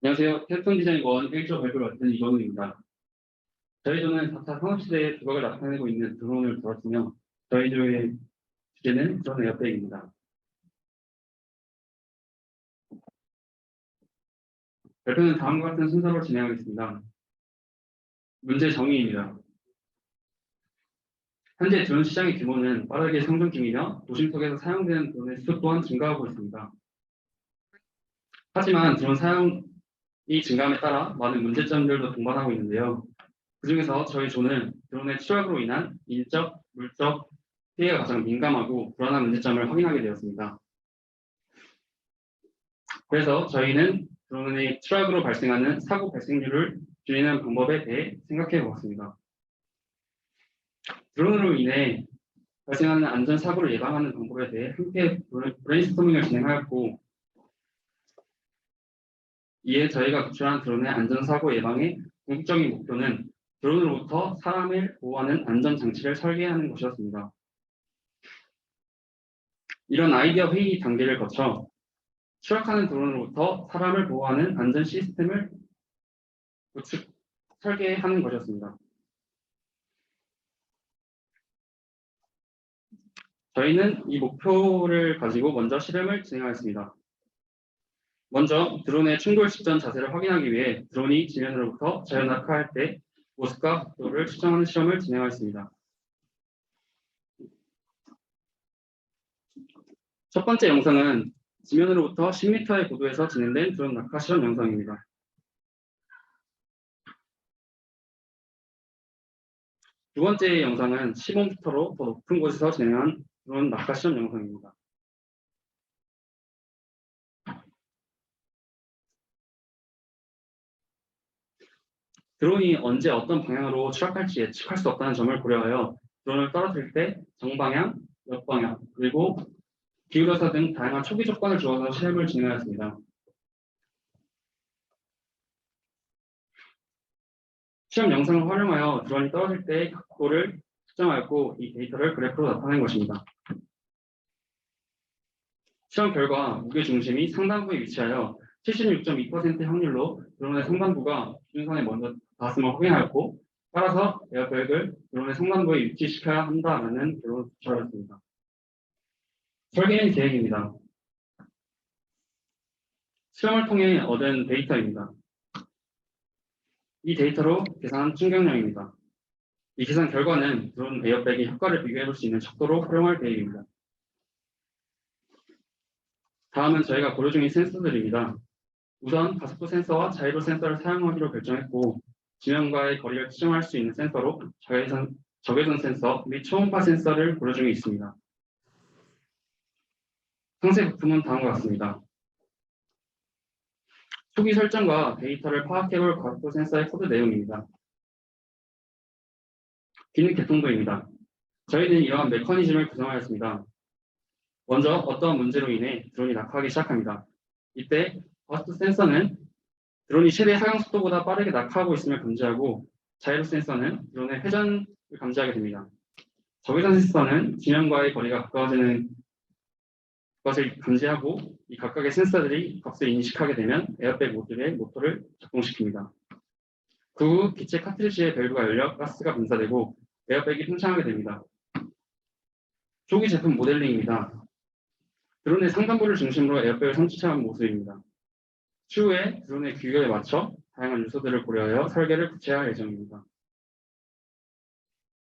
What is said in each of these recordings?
안녕하세요. 테스톤 디자인원 1조 발표를 맡은 이건우입니다. 저희 조는 4차 산업시대의 두각을 나타내고 있는 드론을 다뤘으며 저희 조의 주제는 드론 에어백입니다. 발표는 다음과 같은 순서로 진행하겠습니다. 문제 정의입니다. 현재 드론 시장의 규모는 빠르게 성장 중이며 도심 속에서 사용되는 드론의 수 또한 증가하고 있습니다. 하지만 드론 사용이 증가함에 따라 많은 문제점들도 동반하고 있는데요. 그중에서 저희 조는 드론의 추락으로 인한 인적, 물적 피해가 가장 민감하고 불안한 문제점을 확인하게 되었습니다. 그래서 저희는 드론의 추락으로 발생하는 사고 발생률을 줄이는 방법에 대해 생각해 보았습니다. 드론으로 인해 발생하는 안전사고를 예방하는 방법에 대해 함께 브레인스토밍을 진행하였고, 이에 저희가 구출한 드론의 안전사고 예방의 궁극적인 목표는 드론으로부터 사람을 보호하는 안전장치를 설계하는 것이었습니다. 이런 아이디어 회의 단계를 거쳐 추락하는 드론으로부터 사람을 보호하는 안전 시스템을 설계하는 것이었습니다. 저희는 이 목표를 가지고 먼저 실험을 진행하였습니다. 먼저 드론의 충돌 직전 자세를 확인하기 위해 드론이 지면으로부터 자연낙하할 때 모습과 각도를 측정하는 실험을 진행하였습니다. 첫 번째 영상은 지면으로부터 10m의 고도에서 진행된 드론 낙하 실험 영상입니다. 두 번째 영상은 15m로 더 높은 곳에서 진행한 드론 낙하 실험 영상입니다. 드론이 언제 어떤 방향으로 추락할지 예측할 수 없다는 점을 고려하여 드론을 떨어뜨릴 때 정방향, 역방향, 그리고 기울어서 등 다양한 초기 조건을 주어서 실험을 진행하였습니다. 실험 영상을 활용하여 드론이 떨어질 때의 각도를 측정하였고 이 데이터를 그래프로 나타낸 것입니다. 실험 결과 무게 중심이 상단부에 위치하여 76.2%의 확률로 드론의 상단부가 기준선에 먼저 닿았음을 확인하였고, 따라서 에어백을 드론의 상단부에 위치시켜야 한다는 결론을 도출하였습니다. 설계는 계획입니다. 실험을 통해 얻은 데이터입니다. 이 데이터로 계산한 충격량입니다. 이 계산 결과는 드론 에어백의 효과를 비교해 볼 수 있는 척도로 활용할 계획입니다. 다음은 저희가 고려 중인 센서들입니다. 우선 가속도 센서와 자이로 센서를 사용하기로 결정했고, 지면과의 거리를 측정할 수 있는 센서로 적외선 센서 및 초음파 센서를 고려 중에 있습니다. 상세 부품은 다음과 같습니다. 초기 설정과 데이터를 파악해볼 가속도 센서의 코드 내용입니다. 기능 개통도입니다. 저희는 이러한 메커니즘을 구성하였습니다. 먼저 어떠한 문제로 인해 드론이 낙하하기 시작합니다. 이때 가속도 센서는 드론이 최대 하강 속도보다 빠르게 낙하하고 있음을 감지하고, 자이로 센서는 드론의 회전을 감지하게 됩니다. 적외선 센서는 지면과의 거리가 가까워지는 것을 감지하고 이 각각의 센서들이 값을 인식하게 되면 에어백 모듈의 모터를 작동시킵니다. 그 후 기체 카트리지의 밸브가 열려 가스가 분사되고 에어백이 팽창하게 됩니다. 초기 제품 모델링입니다. 드론의 상단부를 중심으로 에어백을 성취한 모습입니다. 추후에 드론의 규격에 맞춰 다양한 요소들을 고려하여 설계를 구체화할 예정입니다.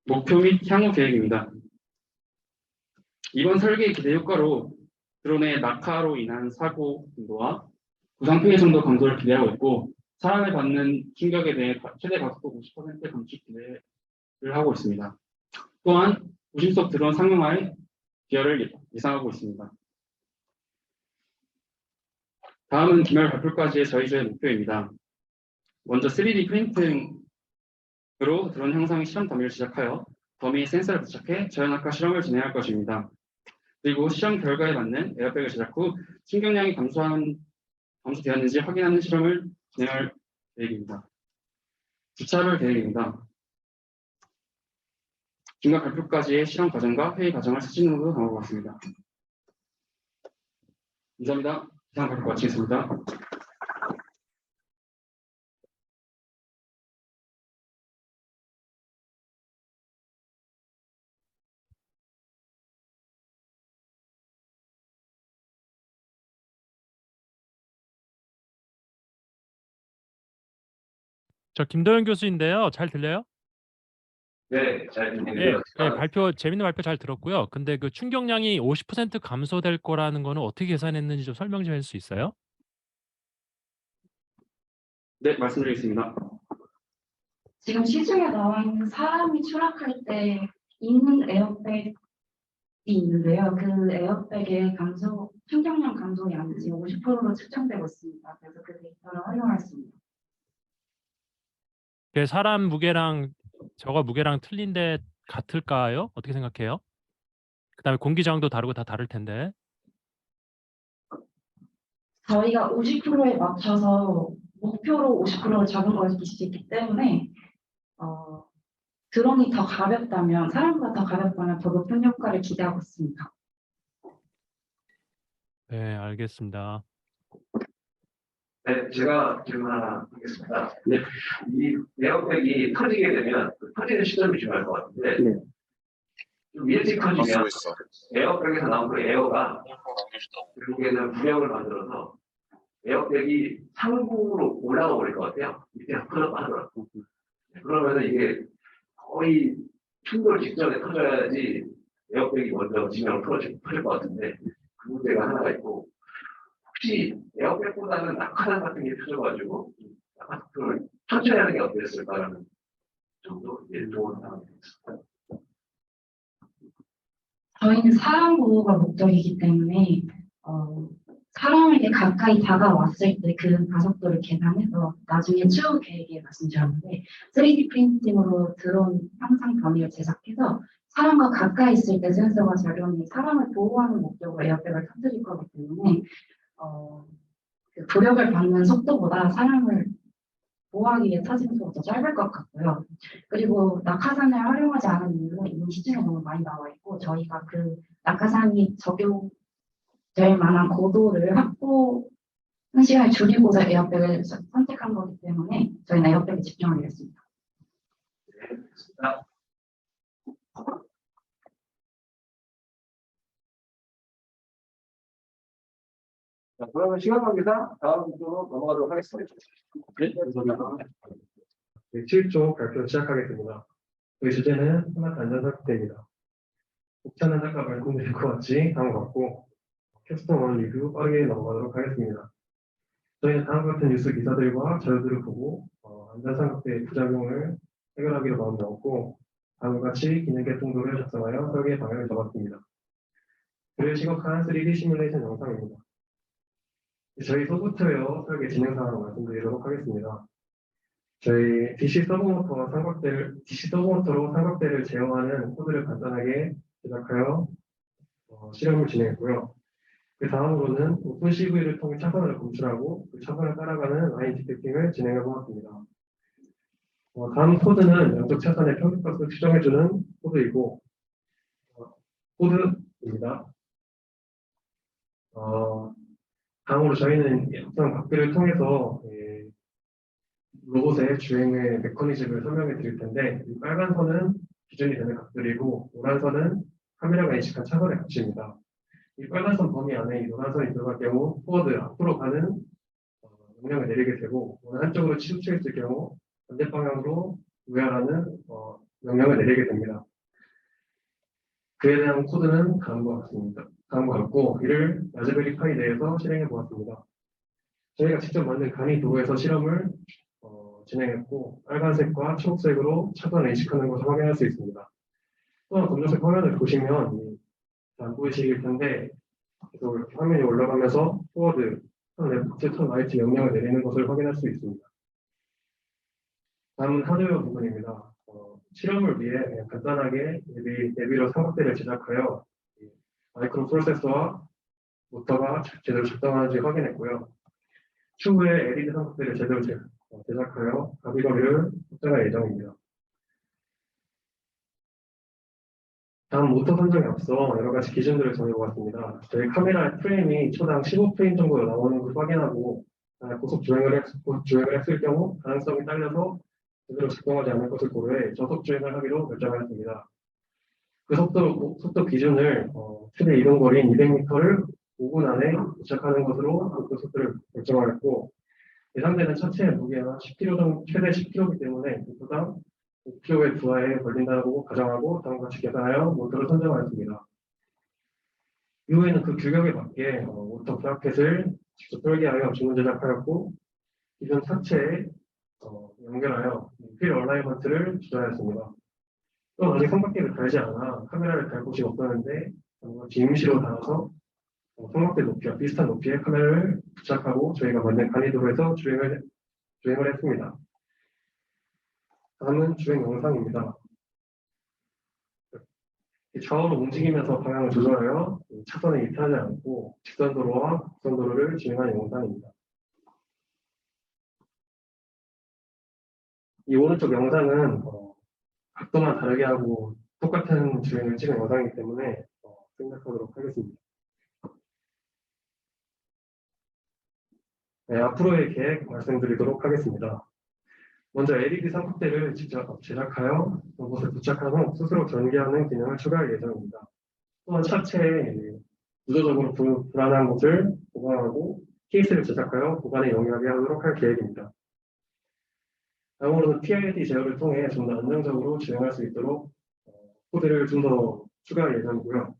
목표 및 향후 계획입니다. 이번 설계의 기대 효과로 드론의 낙하로 인한 사고 빈도와 부상 피해 정도 감소를 기대하고 있고, 사람에 받는 충격에 대해 최대 가속도 50% 감축 기대를 하고 있습니다. 또한 도심 속 드론 상용화의 기여를 예상하고 있습니다. 다음은 기말 발표까지의 저희 조의 목표입니다. 먼저 3D 프린팅으로 드론 형상의 실험 더미를 시작하여 더미에 센서를 부착해 저연낙하 실험을 진행할 것입니다. 그리고 실험 결과에 맞는 에어백을 제작 후 충격량이 감소되었는지 확인하는 실험을 진행할 계획입니다. 주차를 계획입니다. 중간 발표까지의 실험 과정과 회의 과정을 사진으로 담아보았습니다. 감사합니다. 이상 발표 마치겠습니다. 저 김도현 교수인데요. 잘 들려요? 네, 잘 예, 들리고요. 예, 재밌는 발표 잘 들었고요. 근데 그 충격량이 50% 감소될 거라는 거는 어떻게 계산했는지 좀 설명 좀 해줄 수 있어요? 네, 말씀드리겠습니다. 지금 시중에 나와 있는 사람이 추락할 때 있는 에어백이 있는데요. 그 에어백의 충격량 감소 양이 지금 50%로 측정되고 있습니다. 그래서 그 데이터를 활용할 수 있습니다. 그 사람 무게랑 저거 무게랑 틀린데 같을까요? 어떻게 생각해요? 그다음에 공기 저항도 다르고 다 다를 텐데. 저희가 50%에 맞춰서 목표로 50%를 잡은 것일 수 있기 때문에 드론이 더 가볍다면, 사람보다 더 가볍다면 더 높은 효과를 기대하고 있습니다. 네, 알겠습니다. 네, 제가 질문 하나 하겠습니다. 네. 이 에어백이 터지게 되면 그 터지는 시점이 중요할 것 같은데 네. 좀 일찍 터지면 쓰고 있어. 에어백에서 나온 그 에어가 결국에는 부력을 만들어서 에어백이 상부로 올라가 버릴 것 같아요. 밑에 터졌다 하더라고요. 그러면 이게 거의 충돌 직전에 터져야지 에어백이 먼저 지면으로 터질 것 같은데 그 문제가 하나가 있고 혹시 에어백보다는 낙하산 같은 게 터져가지고 낙하산을 천천히 하는 게 어땠을까라는 정도 좋은 상황이었습니다. 저희는 사람 보호가 목적이기 때문에 사람에게 가까이 다가왔을 때 그 가속도를 계산해서 나중에 추후 계획에 말씀드렸는데 3D 프린팅으로 드론 항상 범위를 제작해서 사람과 가까이 있을 때 센서가 작용해 사람을 보호하는 목적으로 에어백을 터뜨릴 거기 때문에 그 부력을 받는 속도보다 사람을 보호하기 위해 터지는 속도가 더 짧을 것 같고요. 그리고 낙하산을 활용하지 않은 이유는 이미 시중에 너무 많이 나와 있고 저희가 그 낙하산이 적용될 만한 고도를 확보하는 시간을 줄이고자 에어백을 선택한 거기 때문에 저희는 에어백에 집중하겠습니다. 네, 알겠습니다. 자, 그러면 시간 관계상 다음 주로 넘어가도록 하겠습니다. 네, 감사합니다. 네, 7조 발표 시작하겠습니다. 저희 주제는 스마트 안전사업대입니다. 복잡한 작가 말씀드린 것 같이 다음과 같고 캡스톤 원 리뷰 빠르게 넘어가도록 하겠습니다. 저희는 다음과 같은 뉴스 기사들과 자료들을 보고 안전사업대의 부작용을 해결하기로 마음먹었고 다음과 같이 기능 개통도를 작성하여 설계 방향을 잡았습니다. 글을 시각한 3D 시뮬레이션 영상입니다. 저희 소프트웨어 설계 진행 사항을 말씀드리도록 하겠습니다. 저희 DC 서브모터로 삼각대를 제어하는 코드를 간단하게 제작하여 실험을 진행했고요. 그 다음으로는 오픈 CV를 통해 차선을 검출하고 그 차선을 따라가는 라인 디텍팅을 진행해 보았습니다. 다음 코드는 양쪽 차선의 평균값을 추정해주는 코드이고 코드입니다. 다음으로 저희는 영상 밖을 통해서 로봇의 주행의 메커니즘을 설명해 드릴 텐데 이 빨간 선은 기준이 되는 각들이고 노란 선은 카메라가 인식한 차선의 값입니다. 이 빨간 선 범위 안에 이 노란 선이 들어갈 경우 포워드 앞으로 가는 명령을 내리게 되고 어느 한쪽으로 치우쳐 있을 경우 반대 방향으로 우회하라는 명령을 내리게 됩니다. 그에 대한 코드는 다음과 같고 이를 라즈베리 파이 내에서 실행해 보았습니다. 저희가 직접 만든 간이 도로에서 실험을 진행했고 빨간색과 초록색으로 차선을 인식하는 것을 확인할 수 있습니다. 또한 검정색 화면을 보시면 안 보이시길 텐데 계속 이렇게 화면이 올라가면서 포워드, 턴 레프트, 턴 라이트 명령을 내리는 것을 확인할 수 있습니다. 다음은 하드웨어 부분입니다. 실험을 위해 그냥 간단하게 내비로 삼각대를 제작하여 마이크로 프로세서와 모터가 제대로 작동하는지 확인했고요. 추후에 LED 삼각대를 제대로 제작하여 가비거리를 확장할 예정입니다. 다음 모터 선정에 앞서 여러 가지 기준들을 정해보았습니다. 저희 카메라 프레임이 초당 15프레임 정도 나오는 것을 확인하고 고속 주행을 했을 경우 가능성이 딸려서 제대로 작동하지 않을 것을 고려해 저속 주행을 하기로 결정하였습니다. 그 속도 기준을 최대 이동거리인 200m를 5분 안에 도착하는 것으로 목표 속도를 결정하였고 예상되는 차체의 무게가 10kg 정도, 최대 10kg이기 때문에 보다 5kg의 부하에 걸린다고 가정하고 다음과 같이 계산하여 모터를 선정하였습니다. 이후에는 그 규격에 맞게 모터 브라켓을 직접 설계하여 주문 제작하였고 기존 차체에 연결하여 휠 얼라이먼트를 조절하였습니다. 또 아직 삼각대를 달지 않아 카메라를 달 곳이 없었는데 임시로 달아서 삼각대 높이와 비슷한 높이의 카메라를 부착하고 저희가 만든 간이도로에서 주행을 했습니다. 다음은 주행 영상입니다. 좌우로 움직이면서 방향을 조절하여 차선에 이탈하지 않고 직선도로와 곡선도로를 주행하는 영상입니다. 이 오른쪽 영상은 각도만 다르게 하고 똑같은 주행을 찍은 영상이기 때문에 생략하도록 하겠습니다. 네, 앞으로의 계획 말씀드리도록 하겠습니다. 먼저 LED 삼각대를 직접 제작하여 로봇에 부착한 후 스스로 전기하는 기능을 추가할 예정입니다. 또한 차체에 구조적으로 불안한 곳을 보강하고 케이스를 제작하여 보관에 용이하게 하도록 할 계획입니다. 다음으로는 PID 제어를 통해 좀 더 안정적으로 주행할 수 있도록 코드를 좀 더 추가할 예정이고요.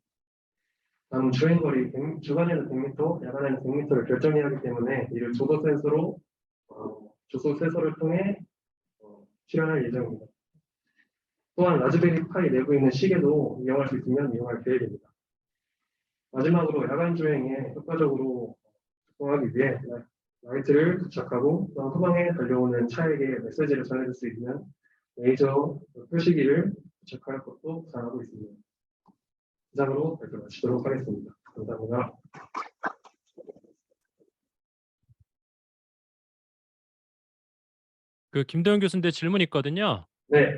다음 주행거리, 주간에는 100m, 야간에는 100m를 결정해야 하기 때문에 이를 조도 센서로 조소 센서를 통해 실현할 예정입니다. 또한 라즈베리 파이 내부에 있는 시계도 이용할 수 있으면 이용할 계획입니다. 마지막으로 야간 주행에 효과적으로 작동하기 위해 라이트를 부착하고 후방에 달려오는 차에게 메시지를 전해줄 수 있는 레이저 표시기를 부착할 것도 구상하고 있습니다. 이상으로 발표 마치도록 하겠습니다. 감사합니다. 그 김도영 교수인데 질문 있거든요. 네,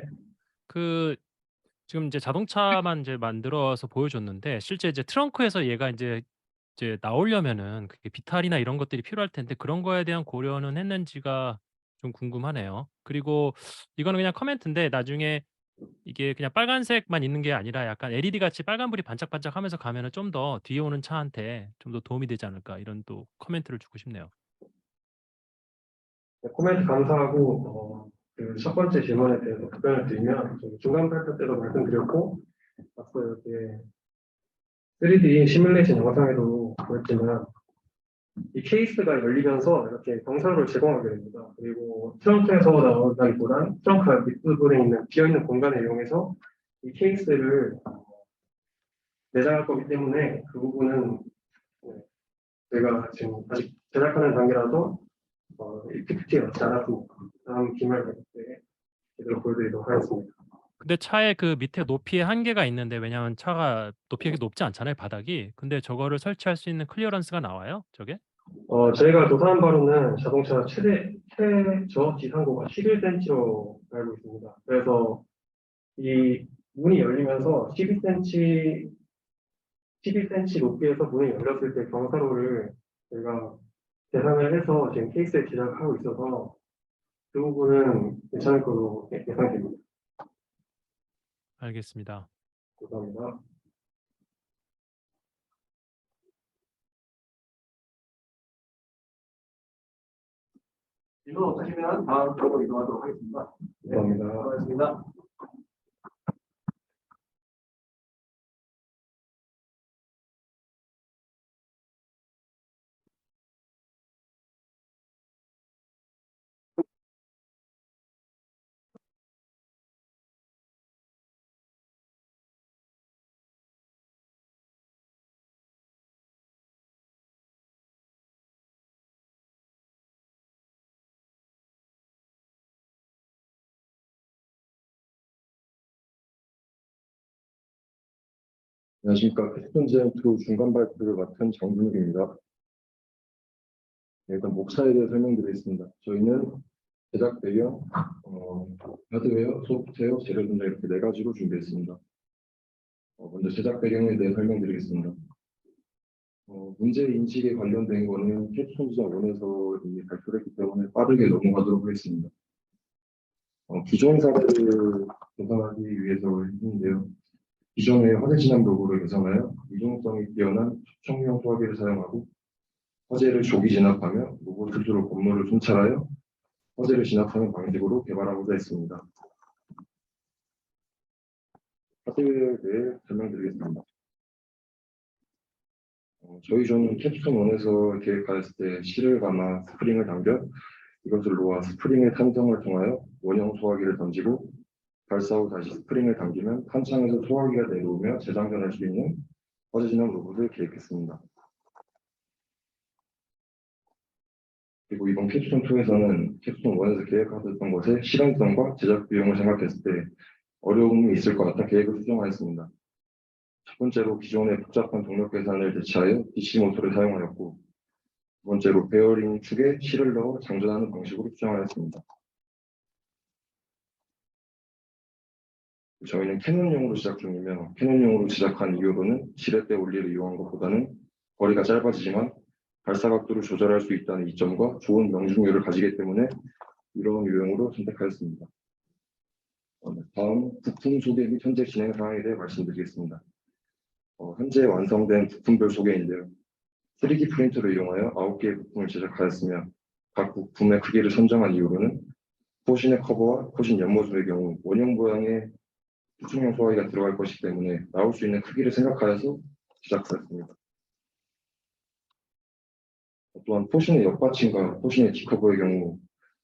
지금 이제 자동차만 이제 만들어서 보여줬는데 실제 이제 트렁크에서 얘가 이제 나오려면은 그게 비탈이나 이런 것들이 필요할 텐데 그런 거에 대한 고려는 했는지가 좀 궁금하네요. 그리고 이거는 그냥 커멘트인데 나중에 이게 그냥 빨간색만 있는 게 아니라 약간 LED 같이 빨간불이 반짝반짝하면서 가면은 좀 더 뒤에 오는 차한테 좀 더 도움이 되지 않을까 이런 또 코멘트를 주고 싶네요. 코멘트 감사하고 그 첫 번째 질문에 대해서 답변을 드리면 중간 발표 때도 말씀드렸고 앞서 이렇게 3D 시뮬레이션 영상에도 보였지만 이 케이스가 열리면서 이렇게 경사로를 제공하게 됩니다. 그리고 트렁크에서 나오다기보단 트렁크 밑부분에 있는 비어있는 공간을 이용해서 이 케이스를 내장할 거기 때문에 그 부분은 저희가 지금 아직 제작하는 단계라서 이 PPT에 맞지 않았습니다. 다음 기말 발표 때 제대로 보여드리도록 하겠습니다. 근데 차에 그 밑에 높이에 한계가 있는데 왜냐하면 차가 높이가 높지 않잖아요, 바닥이. 근데 저거를 설치할 수 있는 클리어런스가 나와요, 저게? 저희가 조사한 바로는 자동차 최저 지상고가 11cm로 알고 있습니다. 그래서 이 문이 열리면서 12cm 높이에서 문이 열렸을 때 경사로를 저희가 계산을 해서 지금 케이스에 제작하고 있어서 그 부분은 괜찮을 거로 예상됩니다. 알겠습니다. 감사합니다. 질문 없으시면 다음 쪽으로 이동하도록 하겠습니다. 감사합니다. 수고하셨습니다. 안녕하십니까. 캐스톤젠2 중간 발표를 맡은 장준욱입니다. 일단 목차에 대해 설명드리겠습니다. 저희는 제작 배경, 하드웨어, 소프트웨어, 재료 분야 이렇게 4가지로 준비했습니다. 먼저 제작 배경에 대해 설명드리겠습니다. 문제 인식에 관련된 거는 캐스톤젠 1에서 이미 발표를 했기 때문에 빠르게 넘어가도록 하겠습니다. 기존 사례를 개선하기 위해서 했는데요. 기존의 화재 진압 도구를 개선하여 이중성이 뛰어난 초청용 소화기를 사용하고 화재를 조기 진압하며 로봇 스스로 건물을 순찰하여 화재를 진압하는 방식으로 개발하고자 했습니다. 하드웨어에 대해 설명드리겠습니다. 저희 조는 캡스톤 1에서 계획하였을 때 실을 감아 스프링을 당겨 이것을 놓아 스프링의 탄성을 통하여 원형 소화기를 던지고 발사 후 다시 스프링을 당기면 탄창에서 소화기가 내려오며 재장전할 수 있는 화재 진압 로봇을 계획했습니다. 그리고 이번 캡스톤 2에서는 캡스톤 1에서 계획하였던 것의 실현성과 제작 비용을 생각했을 때 어려움이 있을 것 같아 계획을 수정하였습니다. 첫 번째로 기존의 복잡한 동력 계산을 대체하여 DC 모터를 사용하였고, 두 번째로 베어링 축에 실을 넣어 장전하는 방식으로 수정하였습니다. 저희는 캐논용으로 제작 중이며 캐논용으로 제작한 이후로는 지렛대 원리를 이용한 것보다는 거리가 짧아지지만 발사 각도를 조절할 수 있다는 이점과 좋은 명중률을 가지기 때문에 이러한 유형으로 선택하였습니다. 다음 부품 소개 및 현재 진행 상황에 대해 말씀드리겠습니다. 현재 완성된 부품별 소개인데요. 3D 프린터를 이용하여 9개의 부품을 제작하였으며 각 부품의 크기를 선정한 이후로는 포신의 커버와 포신 연모습의 경우 원형 모양의 수축용 소화기가 들어갈 것이기 때문에 나올 수 있는 크기를 생각하여서 제작하였습니다. 또한 포신의 옆받침과 포신의 D커버의 경우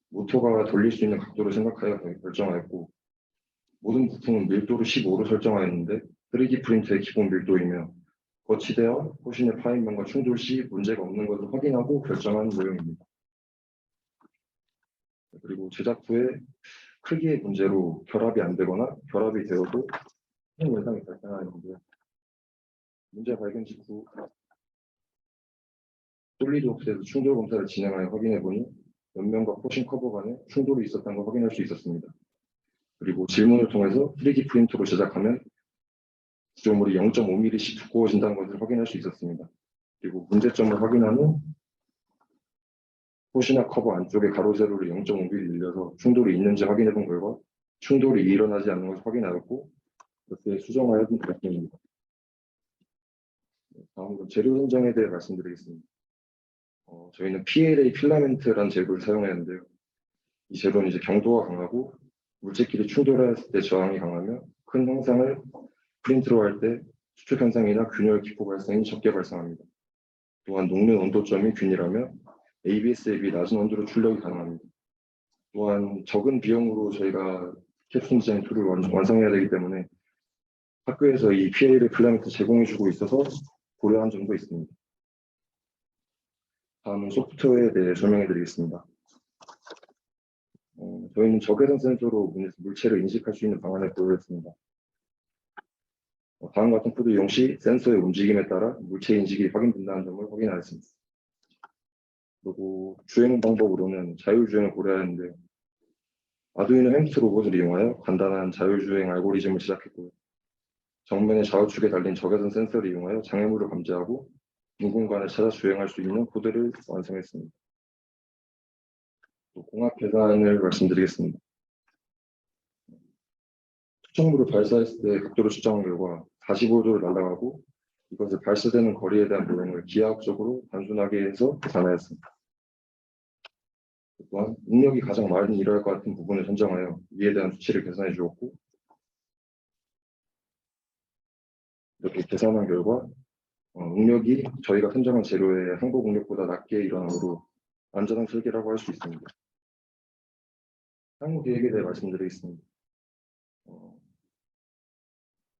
모터가 돌릴 수 있는 각도를 생각하여 결정하였고, 모든 부품은 밀도를 15로 설정하였는데 3D 프린터의 기본 밀도이며 거치대와 포신의 파인면과 충돌 시 문제가 없는 것을 확인하고 결정한 모형입니다. 그리고 제작 후에 크기의 문제로 결합이 안 되거나 결합이 되어도 큰 현상이 발생하는데요. 문제 발견 직후 솔리드웍스에서 충돌 검사를 진행하여 확인해 보니 옆면과 포신 커버 간에 충돌이 있었다는 걸 확인할 수 있었습니다. 그리고 질문을 통해서 3D 프린터로 제작하면 구조물이 0.5mm씩 두꺼워진다는 것을 확인할 수 있었습니다. 그리고 문제점을 확인한 후 포시나 커버 안쪽에 가로 세로를 0.5mm 늘려서 충돌이 있는지 확인해 본 결과 충돌이 일어나지 않는 것을 확인하였고 그렇게 수정하여 드렸습니다. 다음으로 재료 선정에 대해 말씀드리겠습니다. 저희는 PLA 필라멘트라는 재료를 사용했는데요. 이 재료는 이제 경도가 강하고 물질끼리 충돌했을 때 저항이 강하며 큰 형상을 프린트로 할 때 수축 현상이나 균열 기포 발생이 적게 발생합니다. 또한 녹는 온도점이 균일하며 ABS에 비해 낮은 온도로 출력이 가능합니다. 또한 적은 비용으로 저희가 캡슐 디자인 툴을 완성해야 되기 때문에 학교에서 이 PLA 필라멘트 제공해주고 있어서 고려한 점도 있습니다. 다음은 소프트웨어에 대해 설명해 드리겠습니다. 저희는 적외선 센서로 물체를 인식할 수 있는 방안을 고려했습니다. 다음 같은 코드 이용 시 센서의 움직임에 따라 물체 인식이 확인된다는 점을 확인하였습니다. 그리고 주행 방법으로는 자율주행을 고려하였는데요. 아두이노 햄스트 로봇을 이용하여 간단한 자율주행 알고리즘을 제작했고요. 정면의 좌우측에 달린 적외선 센서를 이용하여 장애물을 감지하고 빈 공간을 찾아 주행할 수 있는 코드를 완성했습니다. 또 공학 계산을 말씀드리겠습니다. 특정물을 발사했을 때 각도를 측정한 결과 45도를 날아가고 이것을 발사되는 거리에 대한 모형을 기하학적으로 단순하게 해서 계산하였습니다. 또한 응력이 가장 많이 일어날 것 같은 부분을 선정하여 이에 대한 수치를 계산해 주었고 이렇게 계산한 결과 응력이 저희가 선정한 재료의 항복 응력보다 낮게 일어나므로 안전한 설계라고 할 수 있습니다. 향후 계획에 대해 말씀드리겠습니다.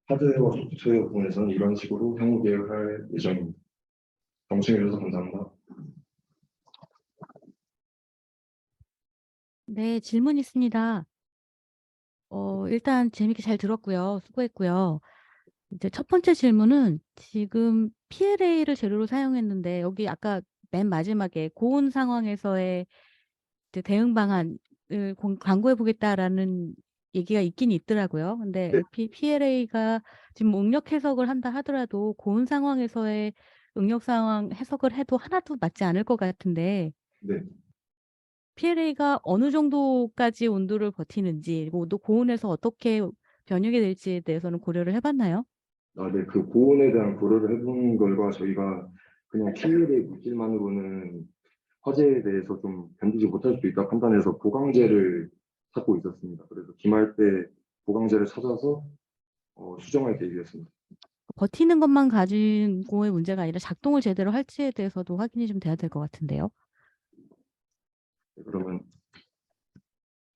하드웨어와 소프트웨어 부분에서는 이런 식으로 향후 계획을 할 예정입니다. 경청해 주셔서 감사합니다. 네, 질문 있습니다. 일단 재밌게 잘 들었고요. 수고했고요. 이제 첫 번째 질문은 지금 PLA를 재료로 사용했는데 여기 아까 맨 마지막에 고온 상황에서의 이제 대응 방안을 광고해 보겠다라는 얘기가 있긴 있더라고요. 근데 네. PLA가 지금 응력 해석을 한다 하더라도 고온 상황에서의 응력 상황 해석을 해도 하나도 맞지 않을 것 같은데 네. PLA가 어느 정도까지 온도를 버티는지 그리고 또 고온에서 어떻게 변형이 될지에 대해서는 고려를 해봤나요? 네, 그 고온에 대한 고려를 해본 결과 저희가 그냥 PL의 물질만으로는 화재에 대해서 좀 견디지 못할 수도 있다 판단해서 보강제를 찾고 있었습니다. 그래서 기말 때 보강제를 찾아서 수정할 계획이었습니다. 버티는 것만 가지고의 문제가 아니라 작동을 제대로 할지에 대해서도 확인이 좀 돼야 될 것 같은데요. 네, 그러면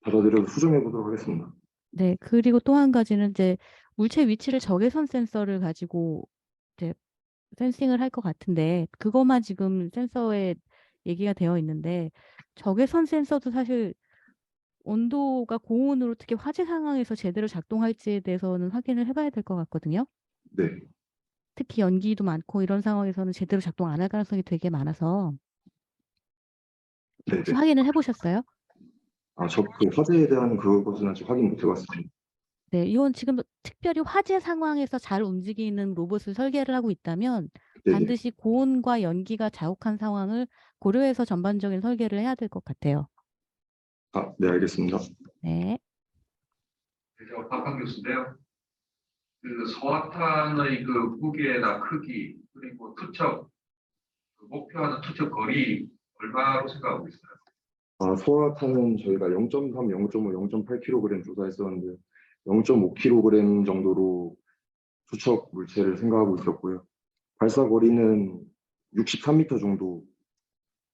받아들여서 수정해 보도록 하겠습니다. 네, 그리고 또 한 가지는 이제 물체 위치를 적외선 센서를 가지고 이제 센싱을 할 것 같은데 그것만 지금 센서에 얘기가 되어 있는데 적외선 센서도 사실 온도가 고온으로 특히 화재 상황에서 제대로 작동할지에 대해서는 확인을 해봐야 될 것 같거든요. 네, 특히 연기도 많고 이런 상황에서는 제대로 작동 안 할 가능성이 되게 많아서 네, 혹시 네. 확인을 해보셨어요? 저 그 화재에 대한 그것은 아직 확인 못 해봤습니다. 네, 이건 지금 특별히 화재 상황에서 잘 움직이는 로봇을 설계를 하고 있다면 네, 네. 반드시 고온과 연기가 자욱한 상황을 고려해서 전반적인 설계를 해야 될 것 같아요. 네, 알겠습니다. 네. 저 박한 교수인데요. 그 소화탄의 그 무게나 크기 그리고 투척 그 목표하는 투척 거리 얼마로 생각하고 있어요? 소화탄은 저희가 0.3, 0.5, 0.8kg 조사했었는데 0.5kg 정도로 투척 물체를 생각하고 있었고요. 발사 거리는 63m 정도,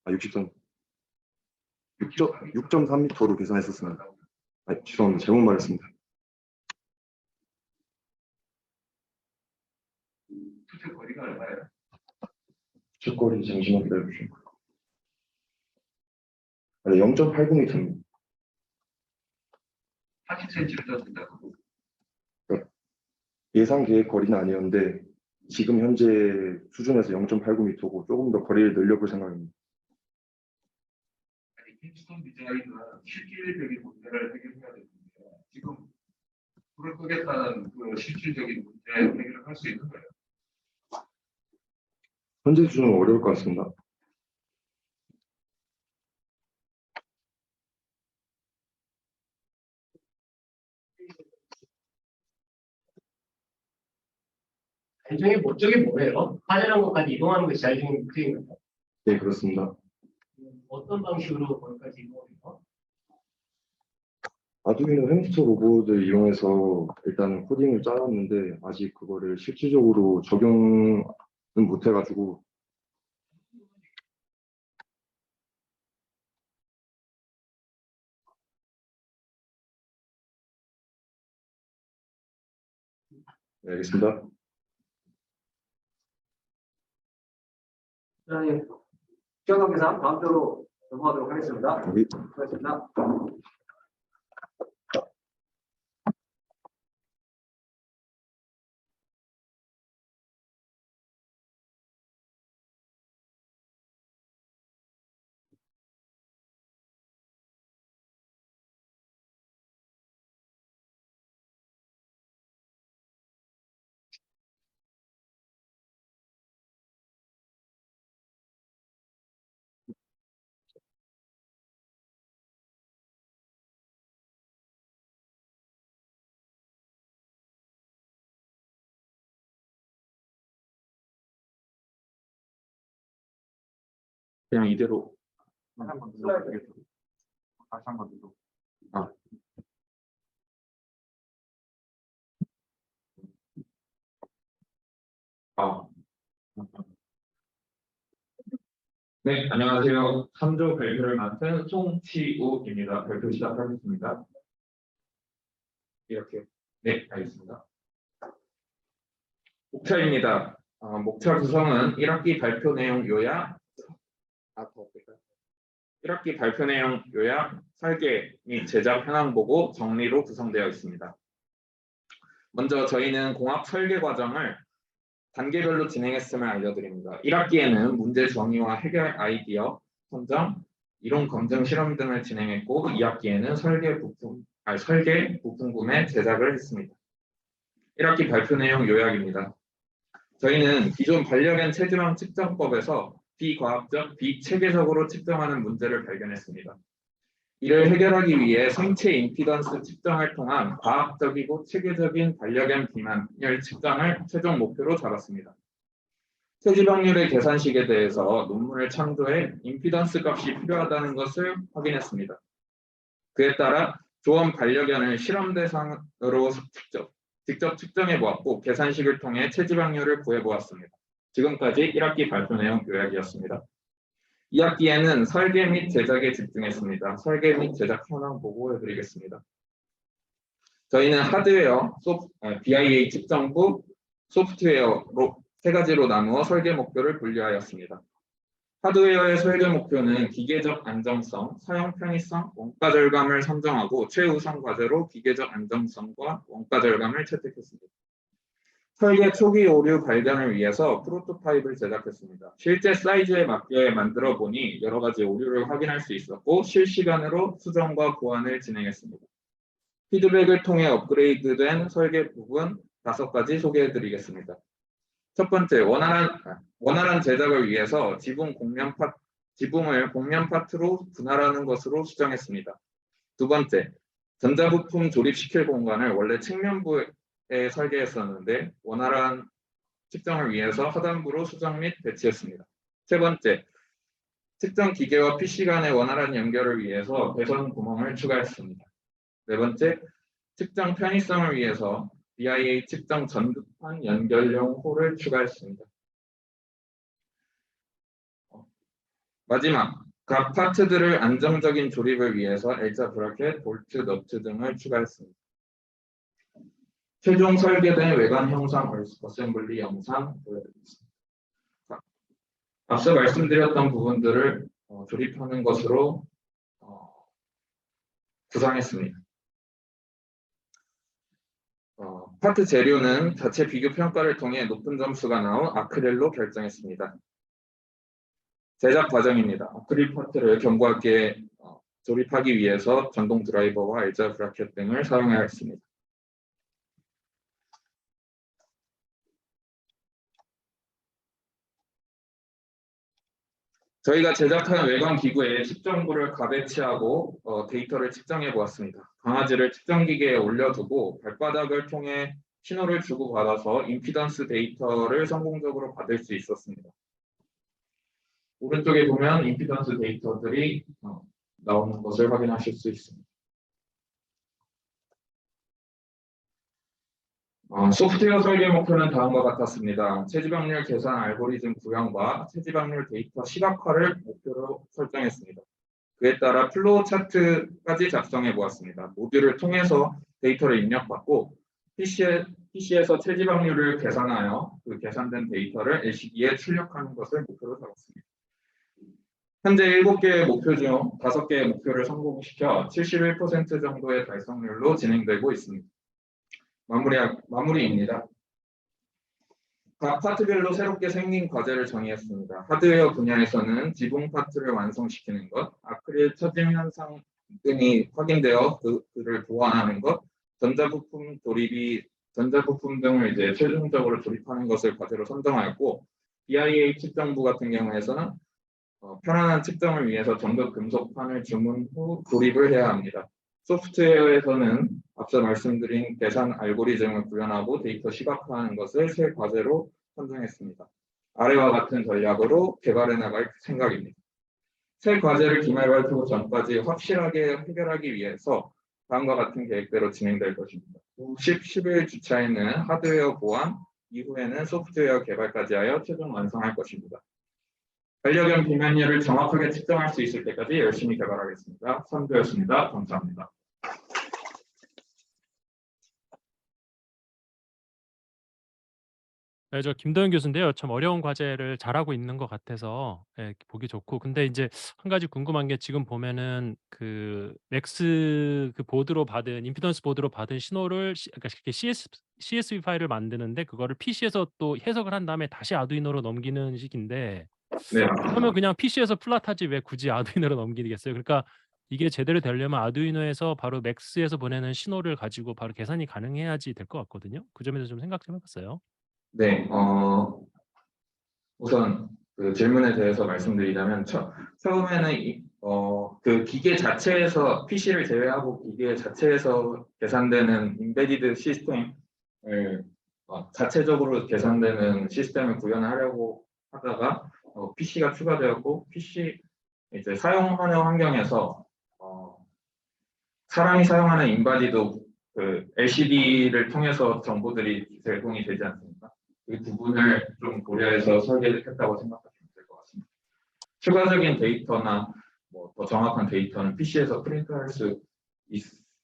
6.3m로 계산했었습니다. 죄송합니다. 잘못 말했습니다. 투척 거리가 얼마예요? 투척 거리 잠시만 기다려주세요. 0.89m입니다. 80cm를 던진다고. 예상 계획 거리는 아니었는데 지금 현재 수준에서 0.89m고 조금 더 거리를 늘려볼 생각입니다. 아니 킹스톤 디자인은 실질적인 문제를 해결해야 되는데 지금 불을 끄겠다는 그 실질적인 문제 해결을 할 수 있는 거예요. 현재 수준은 어려울 것 같습니다. 일종의 목적이 뭐예요? 화재난 곳까지 이동하는 것이 자율적인 목적인가요? 네, 그렇습니다. 어떤 방식으로 거기까지 이동해요? 아두이노 햄스터 로봇을 이용해서 일단 코딩을 짜놨는데 아직 그거를 실질적으로 적용은 못 해가지고 네, 알겠습니다. 시험 관계상 다음 주로 넘어가도록 하겠습니다. 네. 수고하셨습니다. 그냥 이대로 한번 눌러보겠습니다. 다시 한번 눌러. 네, 안녕하세요. 3조 발표를 맡은 송치우입니다. 발표 시작하겠습니다. 이렇게. 네, 알겠습니다. 목차입니다. 목차 구성은 1학기 발표 내용 요약, 1학기 발표 내용 요약, 설계 및 제작 현황 보고 정리로 구성되어 있습니다. 먼저 저희는 공학 설계 과정을 단계별로 진행했음을 알려드립니다. 1학기에는 문제 정의와 해결 아이디어, 선정, 이론 검증 실험 등을 진행했고 2학기에는 설계 부품 구매 제작을 했습니다. 1학기 발표 내용 요약입니다. 저희는 기존 반려견 체지방 측정법에서 비과학적, 비체계적으로 측정하는 문제를 발견했습니다. 이를 해결하기 위해 생체 임피던스 측정을 통한 과학적이고 체계적인 반려견 비만율 측정을 최종 목표로 잡았습니다. 체지방률의 계산식에 대해서 논문을 창조해 임피던스 값이 필요하다는 것을 확인했습니다. 그에 따라 조원 반려견을 실험 대상으로 직접 측정해 보았고 계산식을 통해 체지방률을 구해 보았습니다. 지금까지 1학기 발표 내용 요약이었습니다. 2학기에는 설계 및 제작에 집중했습니다. 설계 및 제작 현황 보고해 드리겠습니다. 저희는 하드웨어, BIA 측정부, 소프트웨어로 세 가지로 나누어 설계 목표를 분류하였습니다. 하드웨어의 설계 목표는 기계적 안정성, 사용 편의성, 원가 절감을 선정하고 최우선 과제로 기계적 안정성과 원가 절감을 채택했습니다. 설계 초기 오류 발견을 위해서 프로토타입을 제작했습니다. 실제 사이즈에 맞게 만들어 보니 여러 가지 오류를 확인할 수 있었고 실시간으로 수정과 보완을 진행했습니다. 피드백을 통해 업그레이드된 설계 부분 5가지 소개해 드리겠습니다. 첫 번째, 원활한 제작을 위해서 지붕을 곡면 파트로 분할하는 것으로 수정했습니다. 두 번째, 전자부품 조립시킬 공간을 원래 측면부에 설계했었는데 원활한 측정을 위해서 하단부로 수정 및 배치했습니다. 세 번째, 측정 기계와 PC 간의 원활한 연결을 위해서 배선 구멍을 추가했습니다. 네 번째, 측정 편의성을 위해서 BIA 측정 전극판 연결용 홀을 추가했습니다. 마지막, 각 파트들을 안정적인 조립을 위해서 L자 브라켓, 볼트, 너트 등을 추가했습니다. 최종 설계된 외관 형상 어셈블리 영상 보여드리겠습니다. 앞서 말씀드렸던 부분들을 조립하는 것으로 구상했습니다. 파트 재료는 자체 비교 평가를 통해 높은 점수가 나온 아크릴로 결정했습니다. 제작 과정입니다. 아크릴 파트를 견고하게 조립하기 위해서 전동 드라이버와 L자 브라켓 등을 사용해야 했습니다. 저희가 제작한 외관 기구에 측정부를 가배치하고 데이터를 측정해 보았습니다. 강아지를 측정기계에 올려두고 발바닥을 통해 신호를 주고받아서 임피던스 데이터를 성공적으로 받을 수 있었습니다. 오른쪽에 보면 임피던스 데이터들이 나오는 것을 확인하실 수 있습니다. 소프트웨어 설계 목표는 다음과 같았습니다. 체지방률 계산 알고리즘 구현과 체지방률 데이터 시각화를 목표로 설정했습니다. 그에 따라 플로우 차트까지 작성해 보았습니다. 모듈을 통해서 데이터를 입력받고 PC에서 체지방률을 계산하여 그 계산된 데이터를 LCD에 출력하는 것을 목표로 잡았습니다. 현재 7개의 목표 중 5개의 목표를 성공시켜 71% 정도의 달성률로 진행되고 있습니다. 마무리입니다. 각 파트별로 새롭게 생긴 과제를 정의했습니다. 하드웨어 분야에서는 지붕 파트를 완성시키는 것, 아크릴 처짐 현상 등이 확인되어 그를 보완하는 것, 전자부품 등을 이제 최종적으로 조립하는 것을 과제로 선정하였고, BIA 측정부 같은 경우에서는 편안한 측정을 위해서 전극 금속판을 주문 후 조립을 해야 합니다. 소프트웨어에서는 앞서 말씀드린 계산 알고리즘을 구현하고 데이터 시각화하는 것을 새 과제로 선정했습니다. 아래와 같은 전략으로 개발해 나갈 생각입니다. 새 과제를 기말 발표 전까지 확실하게 해결하기 위해서 다음과 같은 계획대로 진행될 것입니다. 10일 주차에는 하드웨어 보완, 이후에는 소프트웨어 개발까지 하여 최종 완성할 것입니다. 반려견 비만율을 정확하게 측정할 수 있을 때까지 열심히 개발하겠습니다. 선두였습니다. 감사합니다. 네, 저 김도현 교수인데요. 참 어려운 과제를 잘하고 있는 것 같아서 보기 좋고, 근데 이제 한 가지 궁금한 게 지금 보면은 그 맥스 그 보드로 받은 임피던스 보드로 받은 신호를 그러니까 CSV 파일을 만드는데 그거를 PC에서 또 해석을 한 다음에 다시 아두이노로 넘기는 식인데, 네, 그러면 그냥 PC에서 플랫하지 왜 굳이 아두이노로 넘기겠어요? 그러니까 이게 제대로 되려면 아두이노에서 바로 맥스에서 보내는 신호를 가지고 바로 계산이 가능해야지 될 것 같거든요. 그 점에서 좀 생각 좀 해봤어요. 네, 우선 그 질문에 대해서 말씀드리자면 처음에는 그 기계 자체에서 PC를 제외하고 기계 자체에서 계산되는 인베디드 시스템을 자체적으로 계산되는 시스템을 구현하려고 하다가 PC가 추가되었고 PC 이제 사용하는 환경에서 사람이 사용하는 인바디도 그 LCD를 통해서 정보들이 제공이 되지 않습니까? 그 부분을 좀 고려해서 설계했다고 생각하시면 될 것 같습니다. 추가적인 데이터나 뭐 더 정확한 데이터는 PC에서 프린트할 수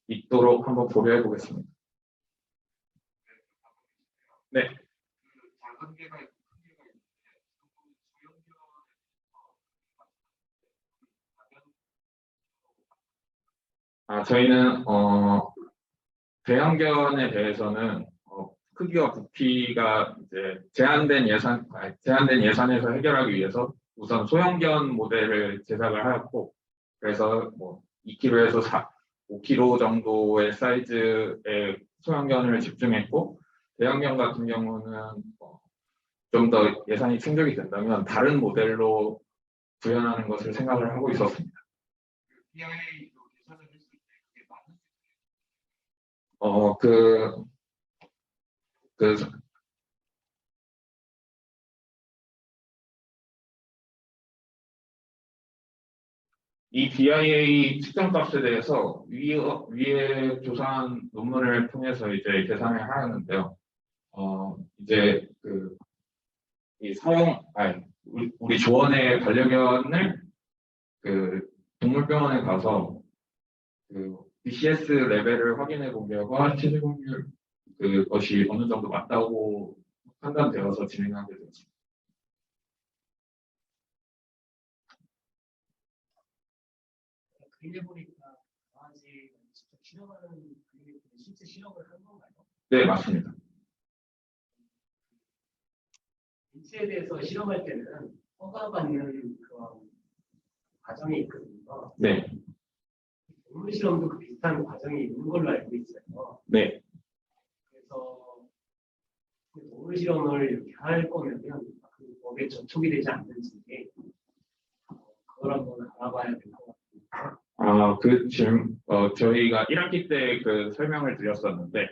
있도록 한번 고려해 보겠습니다. 네. 작은 개가 있고 큰 개가 있는데 저희는 대형견에 대해서는 크기와 부피가 이제 제한된 예산에서 해결하기 위해서 우선 소형견 모델을 제작을 하였고, 그래서 뭐 2kg에서 5kg 정도의 사이즈의 소형견을 집중했고, 대형견 같은 경우는 좀 더 예산이 충족이 된다면 다른 모델로 구현하는 것을 생각을 하고 있었습니다. BIA도 계산을 했을 때 그게 맞는 이 BIA 측정값에 대해서 위에 조사한 논문을 통해서 이제 계산을 하였는데요. 이제 우리 조원의 반려견을 그 동물병원에 가서 그 BCS 레벨을 확인해 본 결과 체지방률 그것이 어느 정도 맞다고 판단되어서 진행하게 되었습니다. 그림에 보니까 강아지 직접 실험하는 그림이 실제 실험을 한 건가요? 네, 맞습니다. 인체에 대해서 실험할 때는 허가받는 그런 과정이 있거든요. 네, 동물 실험도 그 비슷한 과정이 있는 걸로 알고 있어요. 네. 그래서 그 동물 실험을 이렇게 할 거면 그 법에 저촉이 되지 않는지 그걸 한번 알아봐야 될 것 같아요. 저희가 1학기 때 그 설명을 드렸었는데,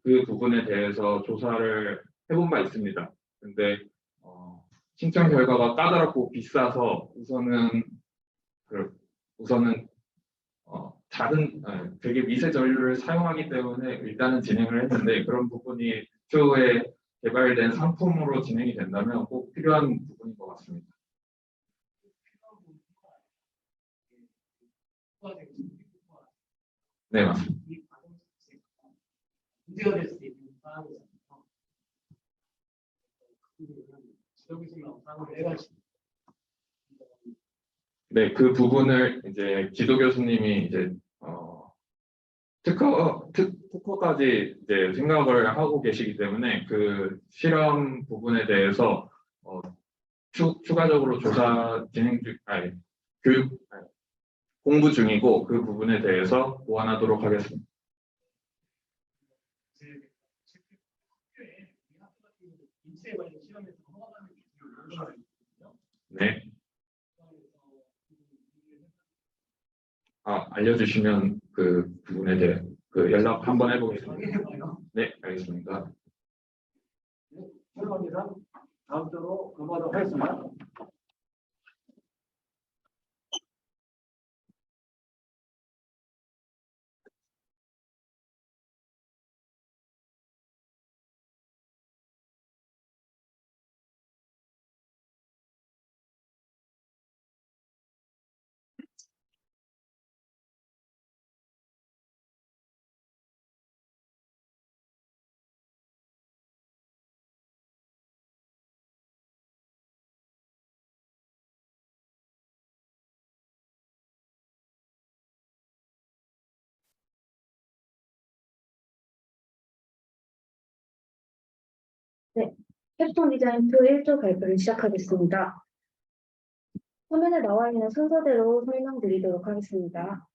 그 부분에 대해서 조사를 해본 바 있습니다. 근데, 신청 결과가 까다롭고 비싸서 우선은 되게 미세 전류를 사용하기 때문에 일단은 진행을 했는데, 그런 부분이 추후에 개발된 상품으로 진행이 된다면 꼭 필요한 부분인 것 같습니다. 네, 맞습니다. 문제가 될 수 있는 사항이잖아요. 지도교수님하고 상의를 해가지고 네, 그 부분을 이제 지도 교수님이 이제 특허까지 이제 생각을 하고 계시기 때문에 그 실험 부분에 대해서 추가적으로 공부 중이고 그 부분에 대해서 보완하도록 하겠습니다. 인체에 관련 실험에서 허가받는 기준을 네. 알려주시면 그 부분에 대해 연락 한번 해보겠습니다. 네, 알겠습니다. 죄송합니다. 다음 주로 넘어가도록 하겠습니다. 네, 캡스톤 디자인 2 1조 발표를 시작하겠습니다. 화면에 나와 있는 순서대로 설명드리도록 하겠습니다.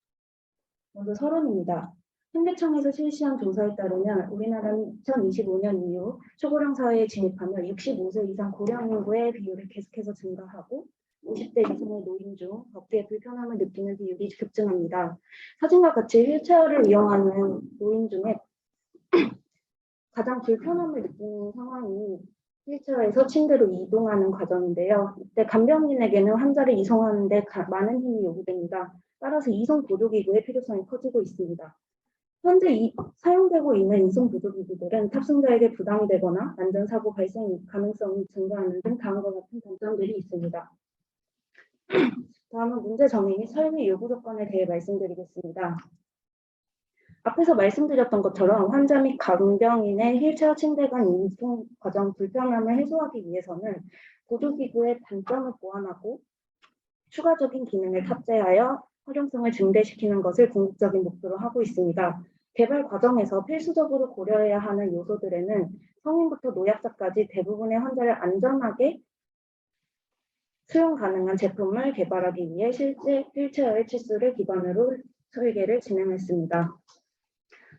먼저 서론입니다. 현대청에서 실시한 조사에 따르면 우리나라는 2025년 이후 초고령 사회에 진입하며 65세 이상 고령 인구의 비율이 계속해서 증가하고 50대 이상의 노인 중 걷기에 불편함을 느끼는 비율이 급증합니다. 사진과 같이 휠체어를 이용하는 노인 중에 가장 불편함을 느끼는 상황이 휠체어에서 침대로 이동하는 과정인데요. 이때 간병인에게는 환자를 이송하는 데 많은 힘이 요구됩니다. 따라서 이송 보조기구의 필요성이 커지고 있습니다. 현재 사용되고 있는 이송 보조기구들은 탑승자에게 부담이 되거나 안전사고 발생 가능성이 증가하는 등 다음과 같은 단점들이 있습니다. 다음은 문제 정의 및 설계 요구 조건에 대해 말씀드리겠습니다. 앞에서 말씀드렸던 것처럼 환자 및 간병인의 휠체어 침대 간 이송 과정 불편함을 해소하기 위해서는 보조기구의 단점을 보완하고 추가적인 기능을 탑재하여 활용성을 증대시키는 것을 궁극적인 목표로 하고 있습니다. 개발 과정에서 필수적으로 고려해야 하는 요소들에는 성인부터 노약자까지 대부분의 환자를 안전하게 수용 가능한 제품을 개발하기 위해 실제 휠체어의 치수를 기반으로 설계를 진행했습니다.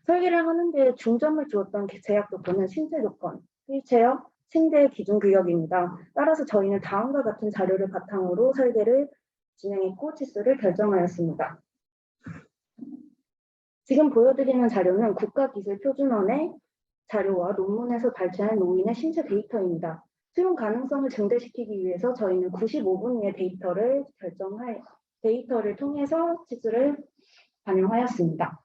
설계를 하는 데 중점을 두었던 제약 조건은 신체 조건, 휠체어, 침대 기준 규격입니다. 따라서 저희는 다음과 같은 자료를 바탕으로 설계를 진행했고 치수를 결정하였습니다. 지금 보여드리는 자료는 국가기술표준원의 자료와 논문에서 발췌한 노인의 신체 데이터입니다. 수용 가능성을 증대시키기 위해서 저희는 95분 이의 데이터를 통해서 치수를 반영하였습니다.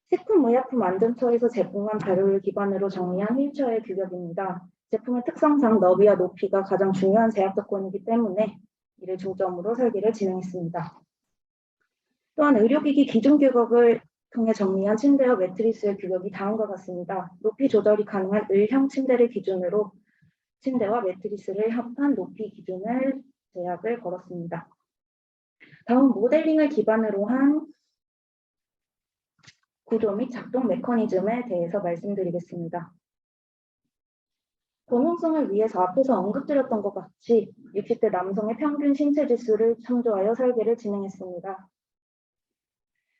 식품의약품안전처에서 제공한 자료를 기반으로 정리한 휠체어의 규격입니다. 제품의 특성상 너비와 높이가 가장 중요한 제약 조건이기 때문에 이를 중점으로 설계를 진행했습니다. 또한 의료기기 기준 규격을 통해 정리한 침대와 매트리스의 규격이 다음과 같습니다. 높이 조절이 가능한 을형 침대를 기준으로 침대와 매트리스를 합한 높이 기준을 제약을 걸었습니다. 다음 모델링을 기반으로 한 구조 및 작동 메커니즘에 대해서 말씀드리겠습니다. 범용성을 위해서 앞에서 언급드렸던 것 같이 60대 남성의 평균 신체 지수를 참조하여 설계를 진행했습니다.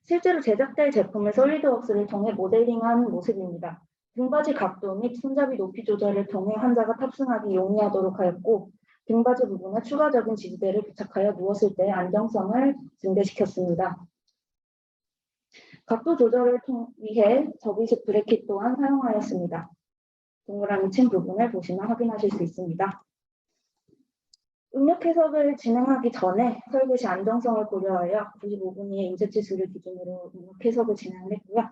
실제로 제작될 제품을 솔리드웍스를 통해 모델링한 모습입니다. 등받이 각도 및 손잡이 높이 조절을 통해 환자가 탑승하기 용이하도록 하였고 등받이 부분에 추가적인 지지대를 부착하여 누웠을 때 안정성을 증대시켰습니다. 각도 조절을 위해 접이식 브래킷 또한 사용하였습니다. 동그라미 친 부분을 보시면 확인하실 수 있습니다. 응력 해석을 진행하기 전에 설계 시 안정성을 고려하여 95분 이의 인체 치수를 기준으로 응력 해석을 진행을 했고요.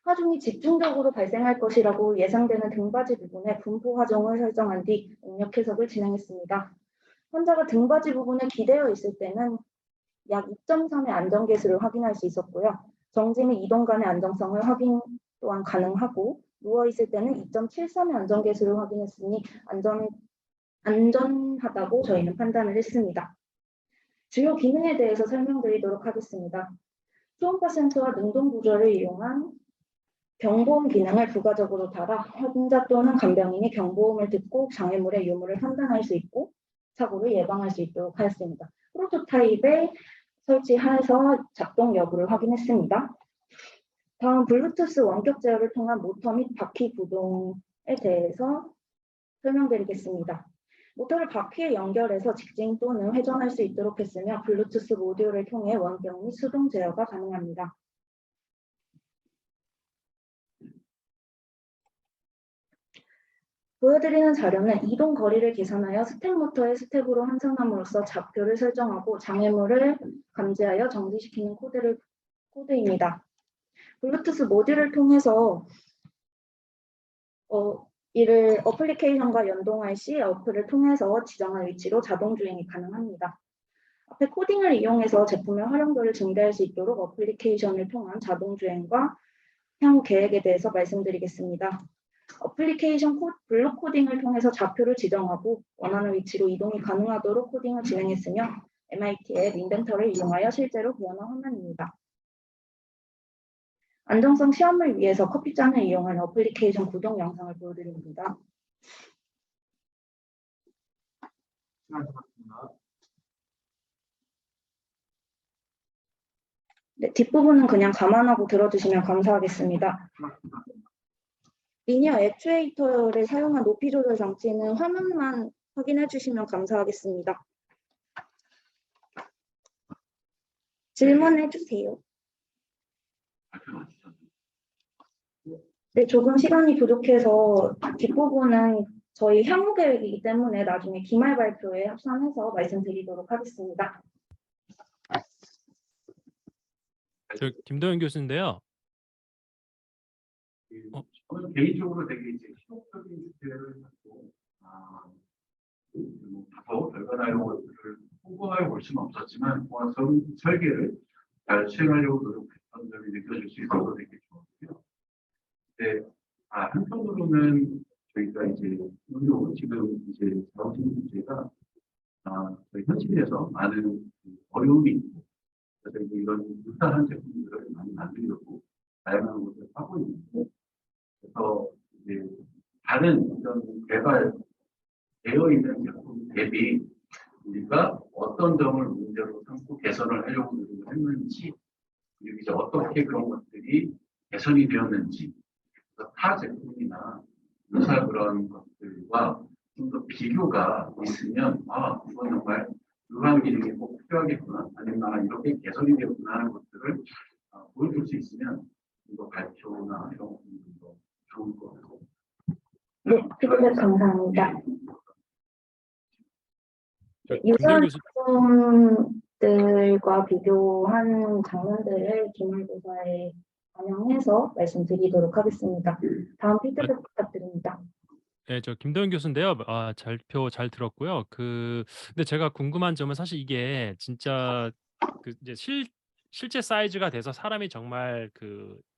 하중이 집중적으로 발생할 것이라고 예상되는 등받이 부분에 분포 하중을 설정한 뒤 응력 해석을 진행했습니다. 환자가 등받이 부분에 기대어 있을 때는 약 2.3의 안정계수를 확인할 수 있었고요. 정지 및 이동 간의 안정성을 확인 또한 가능하고 누워있을 때는 2.73의 안정계수를 확인했으니 안전하다고 저희는 판단을 했습니다. 주요 기능에 대해서 설명드리도록 하겠습니다. 초음파 센서와 능동 구조를 이용한 경보음 기능을 부가적으로 달아 환자 또는 간병인이 경보음을 듣고 장애물의 유무를 판단할 수 있고 사고를 예방할 수 있도록 하였습니다. 프로토타입에 설치해서 작동 여부를 확인했습니다. 다음 블루투스 원격 제어를 통한 모터 및 바퀴 구동에 대해서 설명드리겠습니다. 모터를 바퀴에 연결해서 직진 또는 회전할 수 있도록 했으며 블루투스 모듈을 통해 원격 및 수동 제어가 가능합니다. 보여드리는 자료는 이동 거리를 계산하여 스텝 모터의 스텝으로 환산함으로써 좌표를 설정하고 장애물을 감지하여 정지시키는 코드입니다. 블루투스 모듈을 통해서 이를 어플리케이션과 연동할 시 어플을 통해서 지정한 위치로 자동 주행이 가능합니다. 앞에 코딩을 이용해서 제품의 활용도를 증대할 수 있도록 어플리케이션을 통한 자동 주행과 향후 계획에 대해서 말씀드리겠습니다. 어플리케이션 블록 코딩을 통해서 좌표를 지정하고 원하는 위치로 이동이 가능하도록 코딩을 진행했으며 MIT의 인벤터를 이용하여 실제로 구현한 화면입니다. 안정성 시험을 위해서 커피잔을 이용한 어플리케이션 구동 영상을 보여드립니다. 네, 뒷부분은 그냥 감안하고 들어주시면 감사하겠습니다. 리니어 액추에이터를 사용한 높이 조절 장치는 화면만 확인해 주시면 감사하겠습니다. 질문해 주세요. 네, 조금 시간이 부족해서 뒷부분은 저희 향후 계획이기 때문에 나중에 기말 발표에 합산해서 말씀드리도록 하겠습니다. 저 김도현 교수인데요. 저는 개인적으로 되게 이제 실용적인 주제를 갖고 뭐 다소 별관하려고 홍보하여 볼 수는 없었지만 설계를 잘 수행하려고 노력했던 점이 느껴질 수 있어서 되게 좋았고요. 네, 한편으로는 저희가 이제 지금 이제 나오신 문제가 저희 현실에서 많은 어려움이 있고 그래서 이제 이런 유사한 제품들을 많이 만들려고 다양한 것을 하고 있는데 그래서 이제 다른 이런 개발되어 있는 제품 대비 우리가 어떤 점을 문제로 삼고 개선을 하려고 노력을 했는지 그리고 이제 어떻게 그런 것들이 개선이 되었는지 그래서 타 제품이나 유사 그런 것들과 좀 더 비교가 있으면 이건 정말 이러한 기능이 꼭 필요하겠구나 아니면 이렇게 개선이 되었구나 하는 것들을 보여줄 수 있으면 좀 발표나 이런 것들이 더 좋을 것 같고 네, 피드백 감사합니다. 김도현 유사한 교수 제품들과 비교한 장면들을 기말고사에 반영해서 말씀드리도록 하겠습니다. 다음 피드백 부탁드립니다. 네, 저 김도현 교수인데요. 발표 잘 들었고요. 근데 제가 궁금한 점은 사실 이게 진짜 이제 실제 사이즈가 돼서 사람이 정말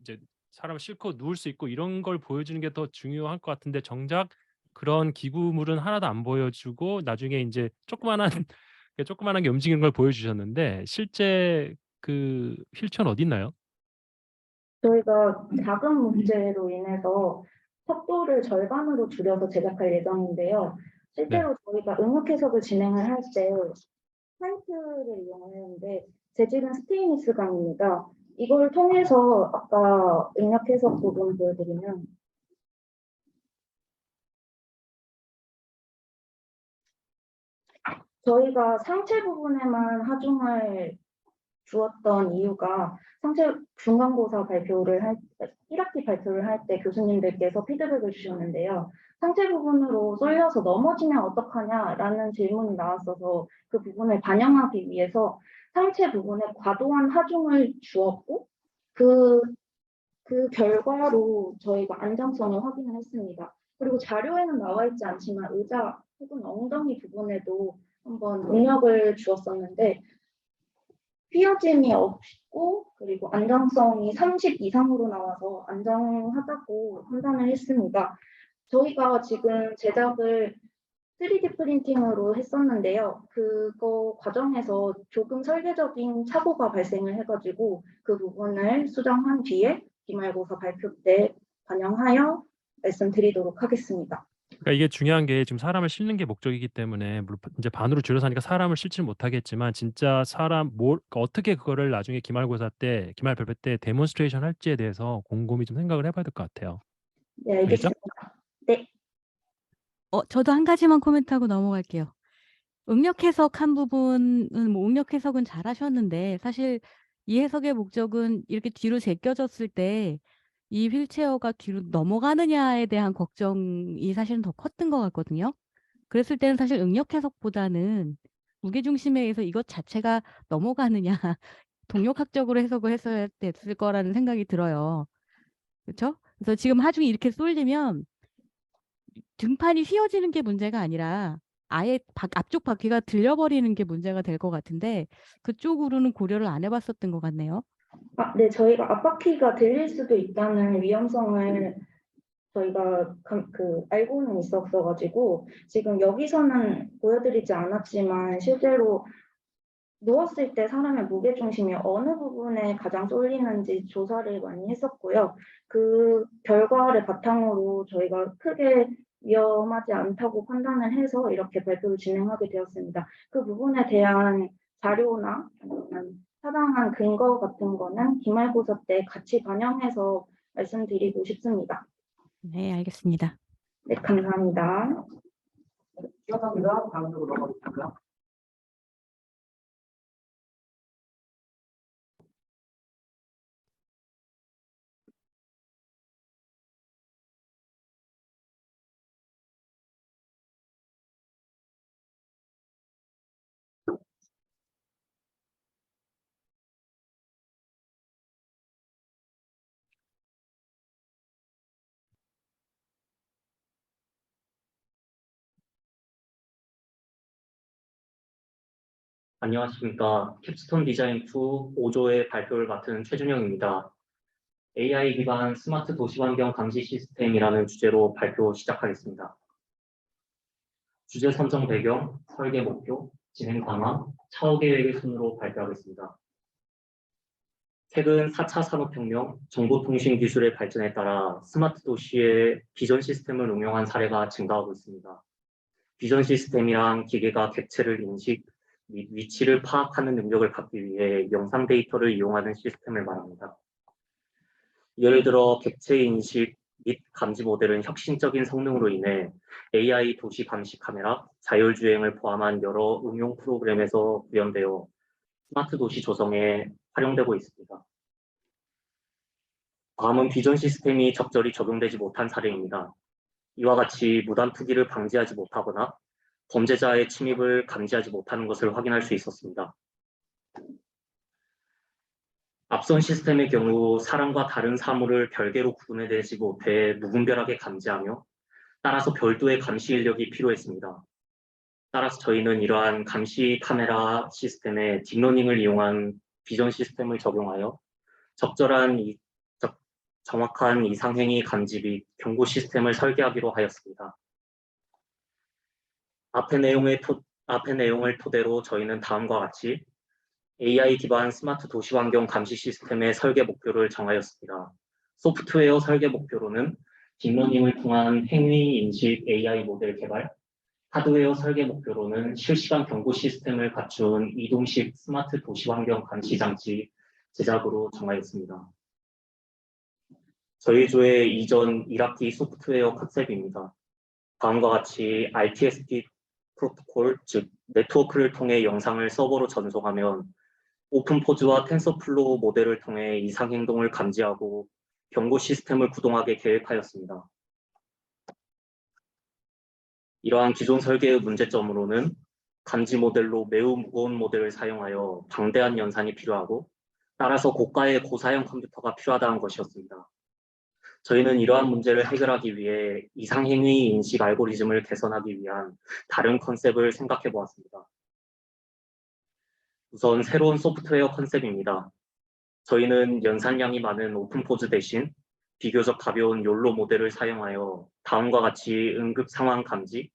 이제 사람을 싣고 누울 수 있고 이런 걸 보여주는 게 더 중요할 것 같은데 정작 그런 기구물은 하나도 안 보여주고 나중에 이제 조그만한 조그만한 게 움직이는 걸 보여주셨는데 실제 휠체어는 어디 있나요? 저희가 작은 문제로 인해서 속도를 절반으로 줄여서 제작할 예정인데요. 네. 실제로 저희가 응급 해석을 진행을 할 때 파이프를 이용하는데 재질은 스테인리스 강입니다. 이걸 통해서 아까 응급 해석 부분 보여드리면 저희가 상체 부분에만 하중을 주었던 이유가 상체 중간고사 발표를 1학기 발표를 할 때 교수님들께서 피드백을 주셨는데요. 상체 부분으로 쏠려서 넘어지면 어떡하냐라는 질문이 나왔어서 그 부분을 반영하기 위해서 상체 부분에 과도한 하중을 주었고 그 결과로 저희가 안정성을 확인을 했습니다. 그리고 자료에는 나와 있지 않지만 의자 혹은 엉덩이 부분에도 한번 능력을 주었었는데 휘어짐이 없고 그리고 안정성이 30 이상으로 나와서 안정하다고 판단을 했습니다. 저희가 지금 제작을 3D 프린팅으로 했었는데요. 그거 과정에서 조금 설계적인 착오가 발생을 해가지고 그 부분을 수정한 뒤에 기말고사 발표 때 반영하여 말씀드리도록 하겠습니다. 그러니까 이게 중요한 게 지금 사람을 싣는 게 목적이기 때문에 물론 이제 반으로 줄여서 하니까 사람을 싣지는 못하겠지만 진짜 그러니까 어떻게 그거를 나중에 기말 발표 때 데몬스트레이션 할지에 대해서 곰곰이 좀 생각을 해봐야 될 것 같아요. 네, 알겠죠? 알겠습니다. 네. 저도 한 가지만 코멘트하고 넘어갈게요. 응력 해석한 부분은 응력 해석은 잘 하셨는데 사실 이 해석의 목적은 이렇게 뒤로 제껴졌을 때 이 휠체어가 뒤로 넘어가느냐에 대한 걱정이 사실은 더 컸던 것 같거든요. 그랬을 때는 사실 응력 해석보다는 무게중심에 의해서 이것 자체가 넘어가느냐 동력학적으로 해석을 했어야 됐을 거라는 생각이 들어요. 그렇죠? 그래서 지금 하중이 이렇게 쏠리면 등판이 휘어지는 게 문제가 아니라 아예 앞쪽 바퀴가 들려버리는 게 문제가 될 것 같은데 그쪽으로는 고려를 안 해봤었던 것 같네요. 네, 저희가 앞바퀴가 들릴 수도 있다는 위험성을 저희가 알고는 있었어가지고 지금 여기서는 보여드리지 않았지만 실제로 누웠을 때 사람의 무게중심이 어느 부분에 가장 쏠리는지 조사를 많이 했었고요. 그 결과를 바탕으로 저희가 크게 위험하지 않다고 판단을 해서 이렇게 발표를 진행하게 되었습니다. 그 부분에 대한 자료나 아니면 타당한 근거 같은 거는 기말고사 때 같이 반영해서 말씀드리고 싶습니다. 네, 알겠습니다. 네, 감사합니다. 감사합니다. 다음으로 넘어가겠습니다. 안녕하십니까. 캡스톤 디자인 2 5조의 발표를 맡은 최준영입니다. AI 기반 스마트 도시 환경 감시 시스템이라는 주제로 발표 시작하겠습니다. 주제 선정 배경, 설계 목표, 진행 방안, 차후 계획의 순으로 발표하겠습니다. 최근 4차 산업혁명, 정보통신 기술의 발전에 따라 스마트 도시의 비전 시스템을 응용한 사례가 증가하고 있습니다. 비전 시스템이란 기계가 객체를 인식, 및 위치를 파악하는 능력을 갖기 위해 영상 데이터를 이용하는 시스템을 말합니다. 예를 들어 객체 인식 및 감지 모델은 혁신적인 성능으로 인해 AI 도시 감시 카메라, 자율주행을 포함한 여러 응용 프로그램에서 구현되어 스마트 도시 조성에 활용되고 있습니다. 다음은 비전 시스템이 적절히 적용되지 못한 사례입니다. 이와 같이 무단 투기를 방지하지 못하거나 범죄자의 침입을 감지하지 못하는 것을 확인할 수 있었습니다. 앞선 시스템의 경우 사람과 다른 사물을 별개로 구분해내지 못해 무분별하게 감지하며 따라서 별도의 감시 인력이 필요했습니다. 따라서 저희는 이러한 감시 카메라 시스템에 딥러닝을 이용한 비전 시스템을 적용하여 정확한 이상행위 감지 및 경고 시스템을 설계하기로 하였습니다. 앞의 내용을 토대로 저희는 다음과 같이 AI 기반 스마트 도시 환경 감시 시스템의 설계 목표를 정하였습니다. 소프트웨어 설계 목표로는 딥러닝을 통한 행위 인식 AI 모델 개발, 하드웨어 설계 목표로는 실시간 경고 시스템을 갖춘 이동식 스마트 도시 환경 감시 장치 제작으로 정하였습니다. 저희 조의 이전 1학기 소프트웨어 컨셉입니다. 다음과 같이 RTSP 프로토콜, 즉 네트워크를 통해 영상을 서버로 전송하면 오픈포즈와 텐서플로우 모델을 통해 이상 행동을 감지하고 경고 시스템을 구동하게 계획하였습니다. 이러한 기존 설계의 문제점으로는 감지 모델로 매우 무거운 모델을 사용하여 방대한 연산이 필요하고 따라서 고가의 고사양 컴퓨터가 필요하다는 것이었습니다. 저희는 이러한 문제를 해결하기 위해 이상행위 인식 알고리즘을 개선하기 위한 다른 컨셉을 생각해 보았습니다. 우선 새로운 소프트웨어 컨셉입니다. 저희는 연산량이 많은 오픈포즈 대신 비교적 가벼운 욜로 모델을 사용하여 다음과 같이 응급 상황 감지,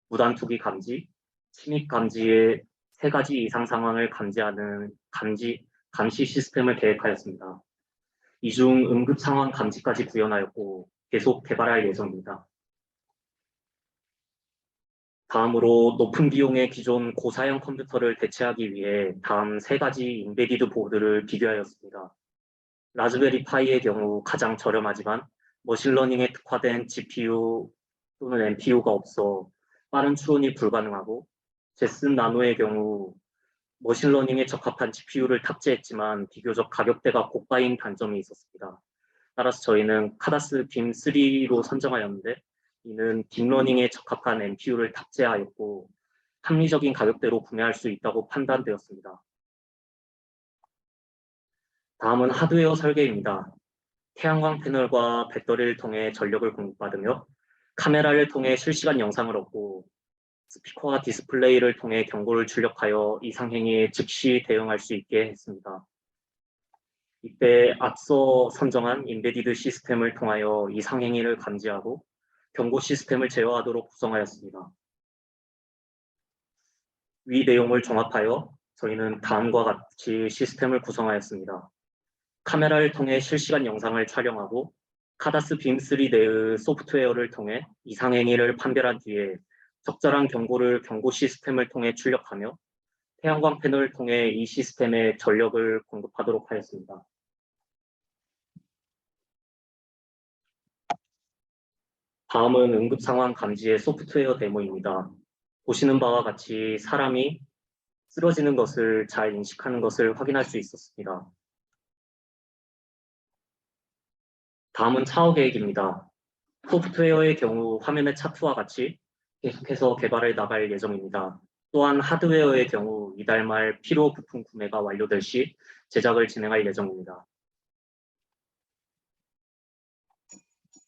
무단 투기 감지, 침입 감지의 3가지 이상 상황을 감지하는 감시 시스템을 계획하였습니다. 이 중 응급 상황 감지까지 구현하였고 계속 개발할 예정입니다. 다음으로 높은 비용의 기존 고사양 컴퓨터를 대체하기 위해 다음 3가지 인베디드 보드를 비교하였습니다. 라즈베리 파이의 경우 가장 저렴하지만 머신러닝에 특화된 GPU 또는 NPU가 없어 빠른 추론이 불가능하고 제슨 나노의 경우 머신러닝에 적합한 GPU를 탑재했지만 비교적 가격대가 고가인 단점이 있었습니다. 따라서 저희는 카다스 빔 3로 선정하였는데 이는 딥러닝에 적합한 NPU를 탑재하였고 합리적인 가격대로 구매할 수 있다고 판단되었습니다. 다음은 하드웨어 설계입니다. 태양광 패널과 배터리를 통해 전력을 공급받으며 카메라를 통해 실시간 영상을 얻고 스피커와 디스플레이를 통해 경고를 출력하여 이상행위에 즉시 대응할 수 있게 했습니다. 이때 앞서 선정한 인베디드 시스템을 통하여 이상행위를 감지하고 경고 시스템을 제어하도록 구성하였습니다. 위 내용을 종합하여 저희는 다음과 같이 시스템을 구성하였습니다. 카메라를 통해 실시간 영상을 촬영하고 카다스 빔3 내의 소프트웨어를 통해 이상행위를 판별한 뒤에 적절한 경고를 경고 시스템을 통해 출력하며 태양광 패널을 통해 이 시스템에 전력을 공급하도록 하였습니다. 다음은 응급상황 감지의 소프트웨어 데모입니다. 보시는 바와 같이 사람이 쓰러지는 것을 잘 인식하는 것을 확인할 수 있었습니다. 다음은 차후 계획입니다. 소프트웨어의 경우 화면의 차트와 같이 계속해서 개발을 나갈 예정입니다. 또한 하드웨어의 경우 이달 말 필요 부품 구매가 완료될 시 제작을 진행할 예정입니다.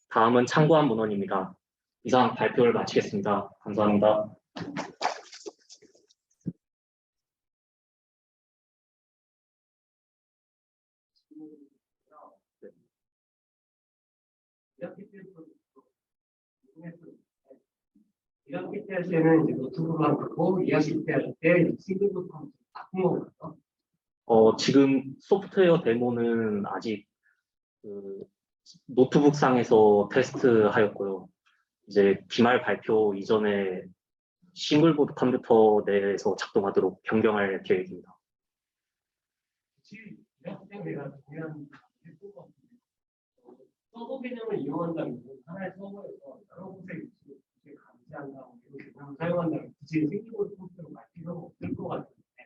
다음은 참고한 문헌입니다. 이상 발표를 마치겠습니다. 감사합니다. 네. 이렇게 때부터 이렇게 때 할 때는 이제 노트북으로 하고 이해하실 때 할 때 싱글부터 바꾼 건가요? 지금 소프트웨어 데모는 아직 그 노트북상에서 테스트하였고요. 이제 기말 발표 이전에 싱글보드 컴퓨터 내에서 작동하도록 변경할 계획입니다. 내가 중요한 서버 개념을 이용한다면 하나의 서버에서 여러 곳에 감지한다, 개념을 사용한다면 굳이 싱글보드 컴퓨터로 갈 필요가 없을 것 같은데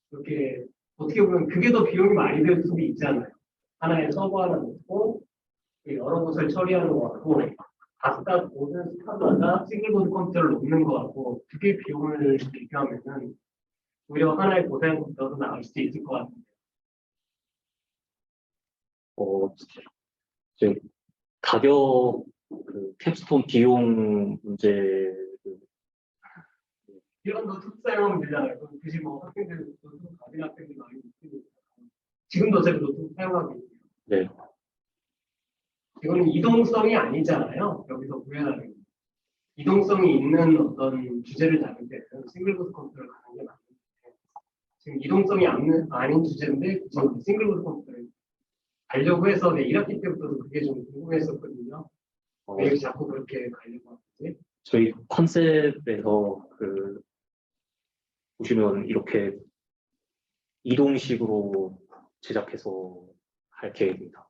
그렇게 어떻게 보면 그게 더 비용이 많이 들 수도 있잖아요. 하나의 서버 하나 놓고 여러 곳을 처리하는 것 같고 각각 모든 스타마다 싱글보드 컴퓨터를 놓는 것 같고 그게 비용을 비교하면은 오히려 하나의 고사양 컴퓨터도 나올 수도 있을 것 같은데. 이제 가격 그 캡스톤 비용 문제 이런 노트북 사용하면 되잖아요. 그럼 굳이 뭐 학생들 노트북 가진 학생들 많이 있고 지금도 어차피 노트북 사용하고 있고요. 네. 이거는 이동성이 아니잖아요. 여기서 구현하는 게. 이동성이 있는 어떤 주제를 다룰 때는 싱글보드 컴퓨터를 가는 게 맞는데 지금 이동성이 아닌 주제인데 지금 싱글보드 컴퓨터를 가려고 해서 1학기 때부터도 그게 좀 궁금했었거든요. 왜 자꾸 그렇게 가려고 하는지. 저희 컨셉에서 보시면 이렇게 이동식으로 제작해서 할 계획입니다.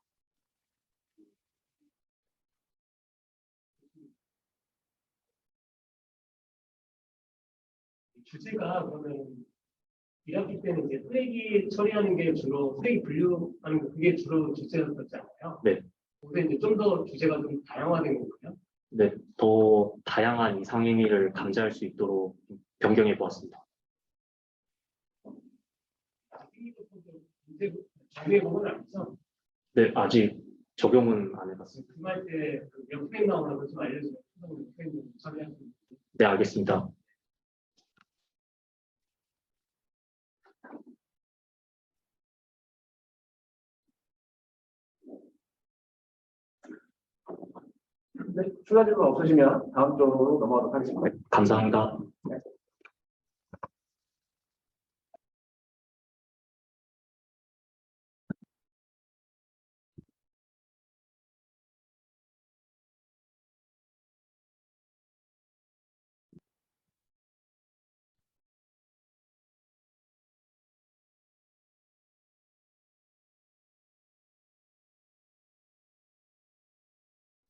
주제가 그러면 1학기 때는 이제 쓰레기 처리하는 게 주로 쓰레기 분류하는 거 그게 주로 주제였었잖아요. 네. 근데 이제 좀 더 주제가 좀 다양화된 건가요? 네, 더 다양한 이상 행위를 감지할 수 있도록 변경해 보았습니다. 정리해 보면 알죠? 네, 아직 적용은 안 해봤습니다. 그말 때 역행 나오는 거 좀 알려주세요. 처리할 수 있는. 네, 알겠습니다. 네, 추가 질문 없으시면 다음 쪽으로 넘어가도록 하겠습니다. 네, 감사합니다.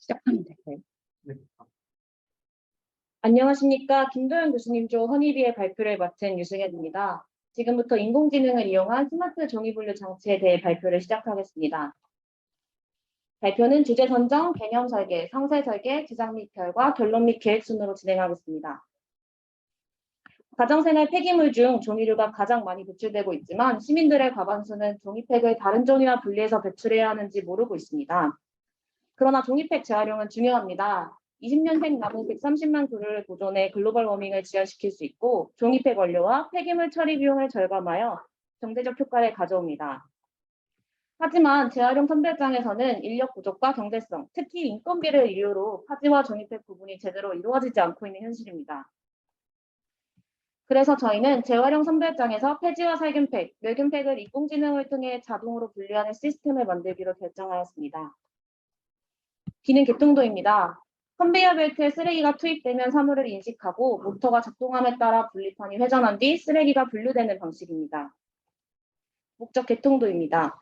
시작하면 될까요? 안녕하십니까. 김도현 교수님 조 허니비의 발표를 맡은 유승현입니다. 지금부터 인공지능을 이용한 스마트 종이분류 장치에 대해 발표를 시작하겠습니다. 발표는 주제 선정, 개념 설계, 상세 설계, 제작 및 결과, 결론 및 계획 순으로 진행하겠습니다. 가정생활 폐기물 중 종이류가 가장 많이 배출되고 있지만 시민들의 과반수는 종이팩을 다른 종이와 분리해서 배출해야 하는지 모르고 있습니다. 그러나 종이팩 재활용은 중요합니다. 20년생 남은 130만 그루를 보존해 글로벌 워밍을 지연시킬 수 있고 종이팩 원료와 폐기물 처리 비용을 절감하여 경제적 효과를 가져옵니다. 하지만 재활용 선별장에서는 인력 부족과 경제성, 특히 인건비를 이유로 파지와 종이팩 구분이 제대로 이루어지지 않고 있는 현실입니다. 그래서 저희는 재활용 선별장에서 폐지와 살균팩, 멸균팩을 인공지능을 통해 자동으로 분리하는 시스템을 만들기로 결정하였습니다. 기능 개통도입니다. 컨베이어 벨트에 쓰레기가 투입되면 사물을 인식하고 모터가 작동함에 따라 분리판이 회전한 뒤 쓰레기가 분류되는 방식입니다. 목적 개통도입니다.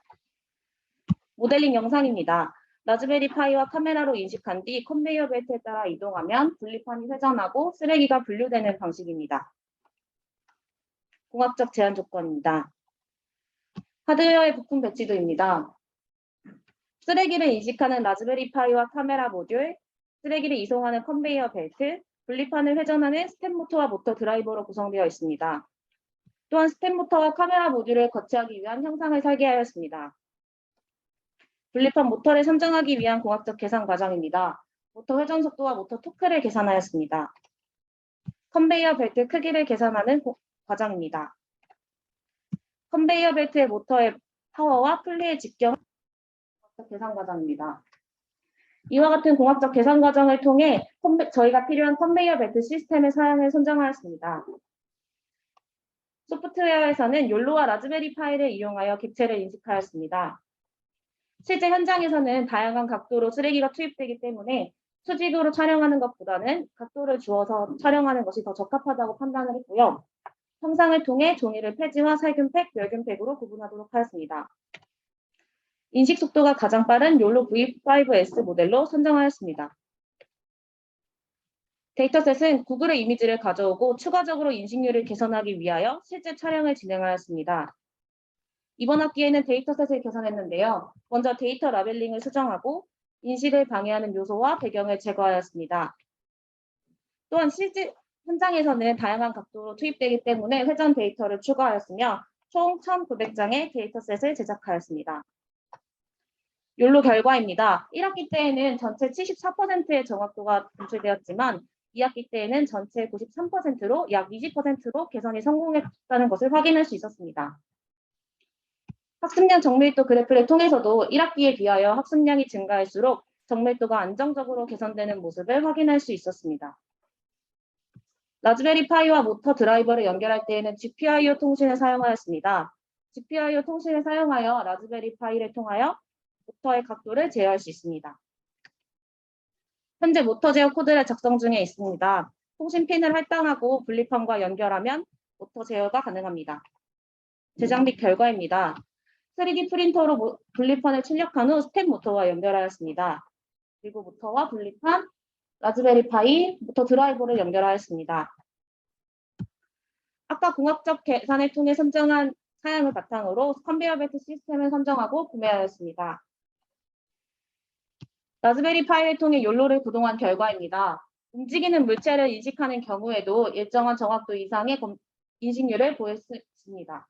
모델링 영상입니다. 라즈베리 파이와 카메라로 인식한 뒤 컨베이어 벨트에 따라 이동하면 분리판이 회전하고 쓰레기가 분류되는 방식입니다. 공학적 제한 조건입니다. 하드웨어의 부품 배치도입니다. 쓰레기를 인식하는 라즈베리 파이와 카메라 모듈, 쓰레기를 이송하는 컨베이어 벨트, 분리판을 회전하는 스텝 모터와 모터 드라이버로 구성되어 있습니다. 또한 스텝 모터와 카메라 모듈을 거치하기 위한 형상을 설계하였습니다. 분리판 모터를 선정하기 위한 공학적 계산 과정입니다. 모터 회전 속도와 모터 토크를 계산하였습니다. 컨베이어 벨트 크기를 계산하는 과정입니다. 컨베이어 벨트의 모터의 파워와 플리의 직경 계산 과정입니다. 이와 같은 공학적 계산 과정을 통해 저희가 필요한 컨베이어 벨트 시스템의 사양을 선정하였습니다. 소프트웨어에서는 욜로와 라즈베리 파이를 이용하여 객체를 인식하였습니다. 실제 현장에서는 다양한 각도로 쓰레기가 투입되기 때문에 수직으로 촬영하는 것보다는 각도를 주어서 촬영하는 것이 더 적합하다고 판단을 했고요. 형상을 통해 종이를 폐지와 살균팩, 멸균팩으로 구분하도록 하였습니다. 인식 속도가 가장 빠른 욜로 V5S 모델로 선정하였습니다. 데이터셋은 구글의 이미지를 가져오고 추가적으로 인식률을 개선하기 위하여 실제 촬영을 진행하였습니다. 이번 학기에는 데이터셋을 개선했는데요. 먼저 데이터 라벨링을 수정하고 인식을 방해하는 요소와 배경을 제거하였습니다. 또한 실제 현장에서는 다양한 각도로 투입되기 때문에 회전 데이터를 추가하였으며 총 1,900장의 데이터셋을 제작하였습니다. 욜로 결과입니다. 1학기 때에는 전체 74%의 정확도가 분출되었지만 2학기 때에는 전체 93%로 약 20%로 개선이 성공했다는 것을 확인할 수 있었습니다. 학습량 정밀도 그래프를 통해서도 1학기에 비하여 학습량이 증가할수록 정밀도가 안정적으로 개선되는 모습을 확인할 수 있었습니다. 라즈베리 파이와 모터 드라이버를 연결할 때에는 GPIO 통신을 사용하였습니다. GPIO 통신을 사용하여 라즈베리 파이를 통하여 모터의 각도를 제어할 수 있습니다. 현재 모터 제어 코드를 작성 중에 있습니다. 통신 핀을 할당하고 분리판과 연결하면 모터 제어가 가능합니다. 제작 및 결과입니다. 3D 프린터로 분리판을 출력한 후 스텝 모터와 연결하였습니다. 그리고 모터와 분리판, 라즈베리 파이, 모터 드라이버를 연결하였습니다. 아까 공학적 계산을 통해 선정한 사양을 바탕으로 컨베이어 벨트 시스템을 선정하고 구매하였습니다. 라즈베리 파이를 통해 욜로를 구동한 결과입니다. 움직이는 물체를 인식하는 경우에도 일정한 정확도 이상의 인식률을 보였습니다.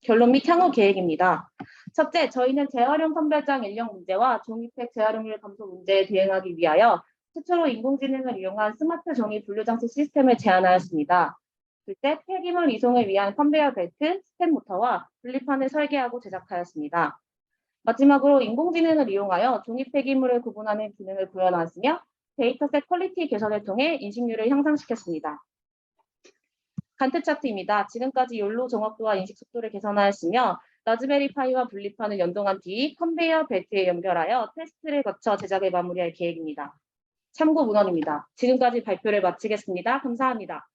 결론 및 향후 계획입니다. 첫째, 저희는 재활용 선별장 인력 문제와 종이팩 재활용률 감소 문제에 대응하기 위하여 최초로 인공지능을 이용한 스마트 종이 분류 장치 시스템을 제안하였습니다. 둘째, 폐기물 이송을 위한 컨베이어 벨트, 스텝 모터와 분리판을 설계하고 제작하였습니다. 마지막으로 인공지능을 이용하여 종이 폐기물을 구분하는 기능을 구현하였으며 데이터셋 퀄리티 개선을 통해 인식률을 향상시켰습니다. 간트 차트입니다. 지금까지 욜로 정확도와 인식 속도를 개선하였으며 라즈베리 파이와 분리판을 연동한 뒤 컨베이어 벨트에 연결하여 테스트를 거쳐 제작을 마무리할 계획입니다. 참고 문헌입니다. 지금까지 발표를 마치겠습니다. 감사합니다.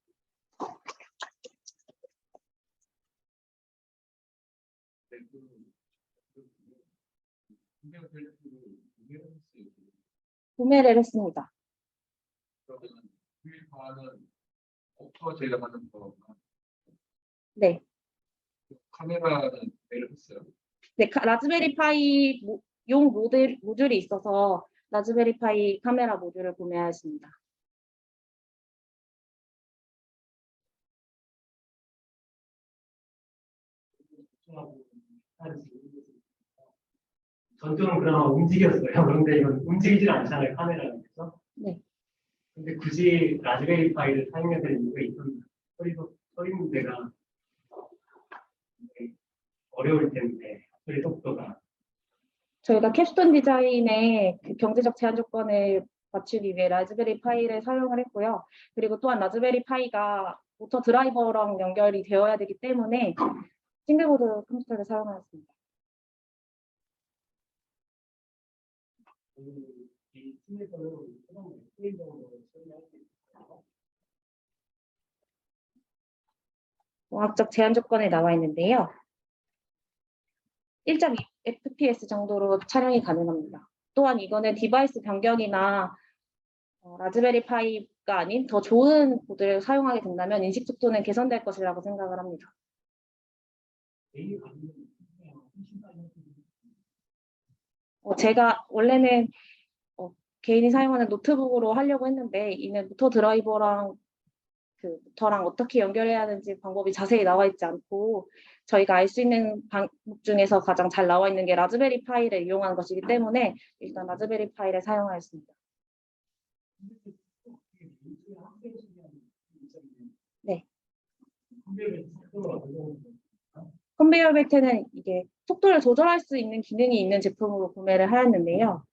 구매를 했습니다. 모터 제어하는 거 네. 카메라는 매를 했어요. 네, 라즈베리 파이 용 모듈이 있어서 라즈베리 파이 카메라 모듈을 구매하였습니다. 전투는 그나마 움직였어요. 그런데 이건 움직이질 않잖아요, 카메라는. 그래서. 네. 근데 굳이 라즈베리 파이를 사용해야 되는 이유가 있었나? 처리 문제가 어려울 텐데, 처리 속도가. 저희가 캡스톤 디자인의 그 경제적 제한 조건을 맞추기 위해 라즈베리 파이를 사용을 했고요. 그리고 또한 라즈베리 파이가 모터 드라이버랑 연결이 되어야 되기 때문에 싱글보드 컴퓨터를 사용하였습니다. 이 팀에서는 초반 FPS적으로 처리할 수 있을까요? 공학적 제한 조건에 나와 있는데요. 1.2 FPS 정도로 촬영이 가능합니다. 또한 이거는 디바이스 변경이나 라즈베리 파이가 아닌 더 좋은 보드를 사용하게 된다면 인식 속도는 개선될 것이라고 생각을 합니다. 제가 원래는 개인이 사용하는 노트북으로 하려고 했는데 이는 모터 드라이버랑 그 모터랑 어떻게 연결해야 하는지 방법이 자세히 나와 있지 않고 저희가 알 수 있는 방법 중에서 가장 잘 나와 있는 게 라즈베리 파이를 이용한 것이기 때문에 일단 라즈베리 파이를 사용하였습니다. 네. 컨베이어 벨트는 이게 이렇게 속도를 조절할 수 있는 기능이 있는 제품으로 구매를 하였는데요.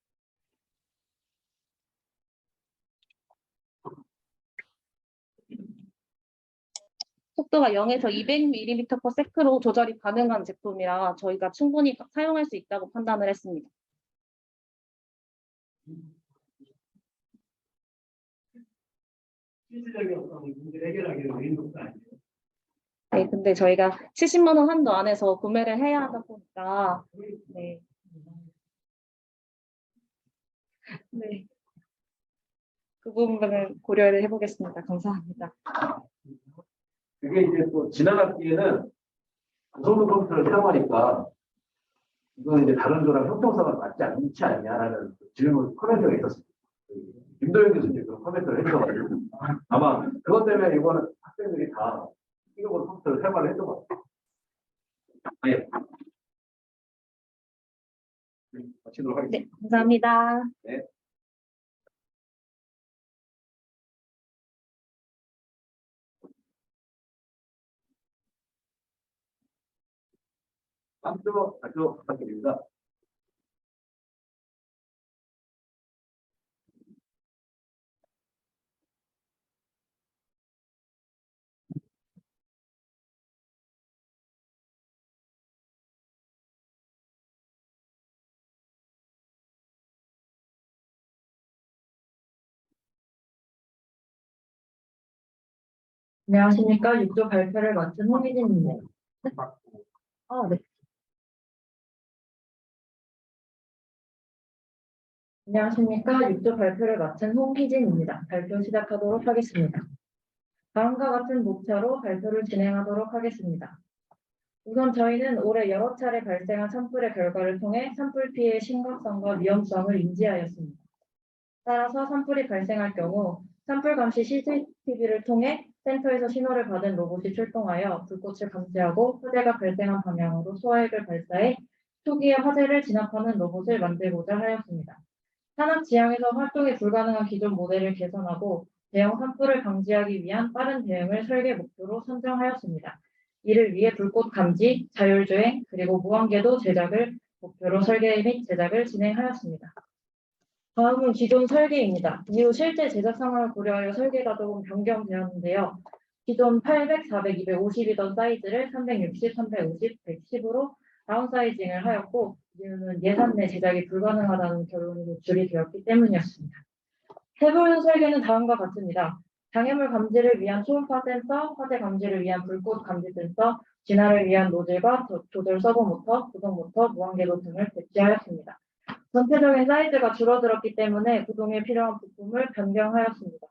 속도가 0에서 200mm/s로 조절이 가능한 제품이라 저희가 충분히 사용할 수 있다고 판단을 했습니다. 실질적인 어떤 문제를 해결하기는 의미가 아니에요. 네, 근데 저희가 70만 원 한도 안에서 구매를 해야 하다 보니까 네. 네. 그 부분을 고려를 해보겠습니다. 감사합니다. 그게 이제 또 지난 학기에는 고성능 컴퓨터를 사용하니까 이건 이제 다른 거랑 형평성은 맞지 않지 않냐라는 질문 코멘트가 있었습니다. 김도영 교수님 그런 코멘트를 해주셔가지고 아마 그것 때문에 이거는 학생들이 다 이거 컴퓨터를 사용을 했던 것 같아요. 네. 마치도록 하겠습니다. 네, 감사합니다. 네. 발표 부탁드립니다. 안녕하십니까. 6조 발표를 맡은 홍희진입니다. 네. 안녕하십니까. 6조 발표를 맡은 홍희진입니다. 발표 시작하도록 하겠습니다. 다음과 같은 목차로 발표를 진행하도록 하겠습니다. 우선 저희는 올해 여러 차례 발생한 산불의 결과를 통해 산불 피해의 심각성과 위험성을 인지하였습니다. 따라서 산불이 발생할 경우 산불 감시 CCTV를 통해 센터에서 신호를 받은 로봇이 출동하여 불꽃을 감지하고 화재가 발생한 방향으로 소화액을 발사해 초기에 화재를 진압하는 로봇을 만들고자 하였습니다. 산악 지형에서 활동이 불가능한 기존 모델을 개선하고 대형 산불을 방지하기 위한 빠른 대응을 설계 목표로 선정하였습니다. 이를 위해 불꽃 감지, 자율주행, 그리고 무한궤도 제작을 목표로 설계 및 제작을 진행하였습니다. 다음은 기존 설계입니다. 이후 실제 제작 상황을 고려하여 설계가 조금 변경되었는데요. 기존 800, 400, 250이던 사이즈를 360, 350, 110으로 다운사이징을 하였고 이유는 예산 내 제작이 불가능하다는 결론이 노출이 되었기 때문이었습니다. 세부 설계는 다음과 같습니다. 장애물 감지를 위한 초음파 센서, 화재 감지를 위한 불꽃 감지 센서, 진화를 위한 노즐과 조절 서버 모터, 구동 모터, 무한궤도 등을 배치하였습니다. 전체적인 사이즈가 줄어들었기 때문에 구동에 필요한 부품을 변경하였습니다.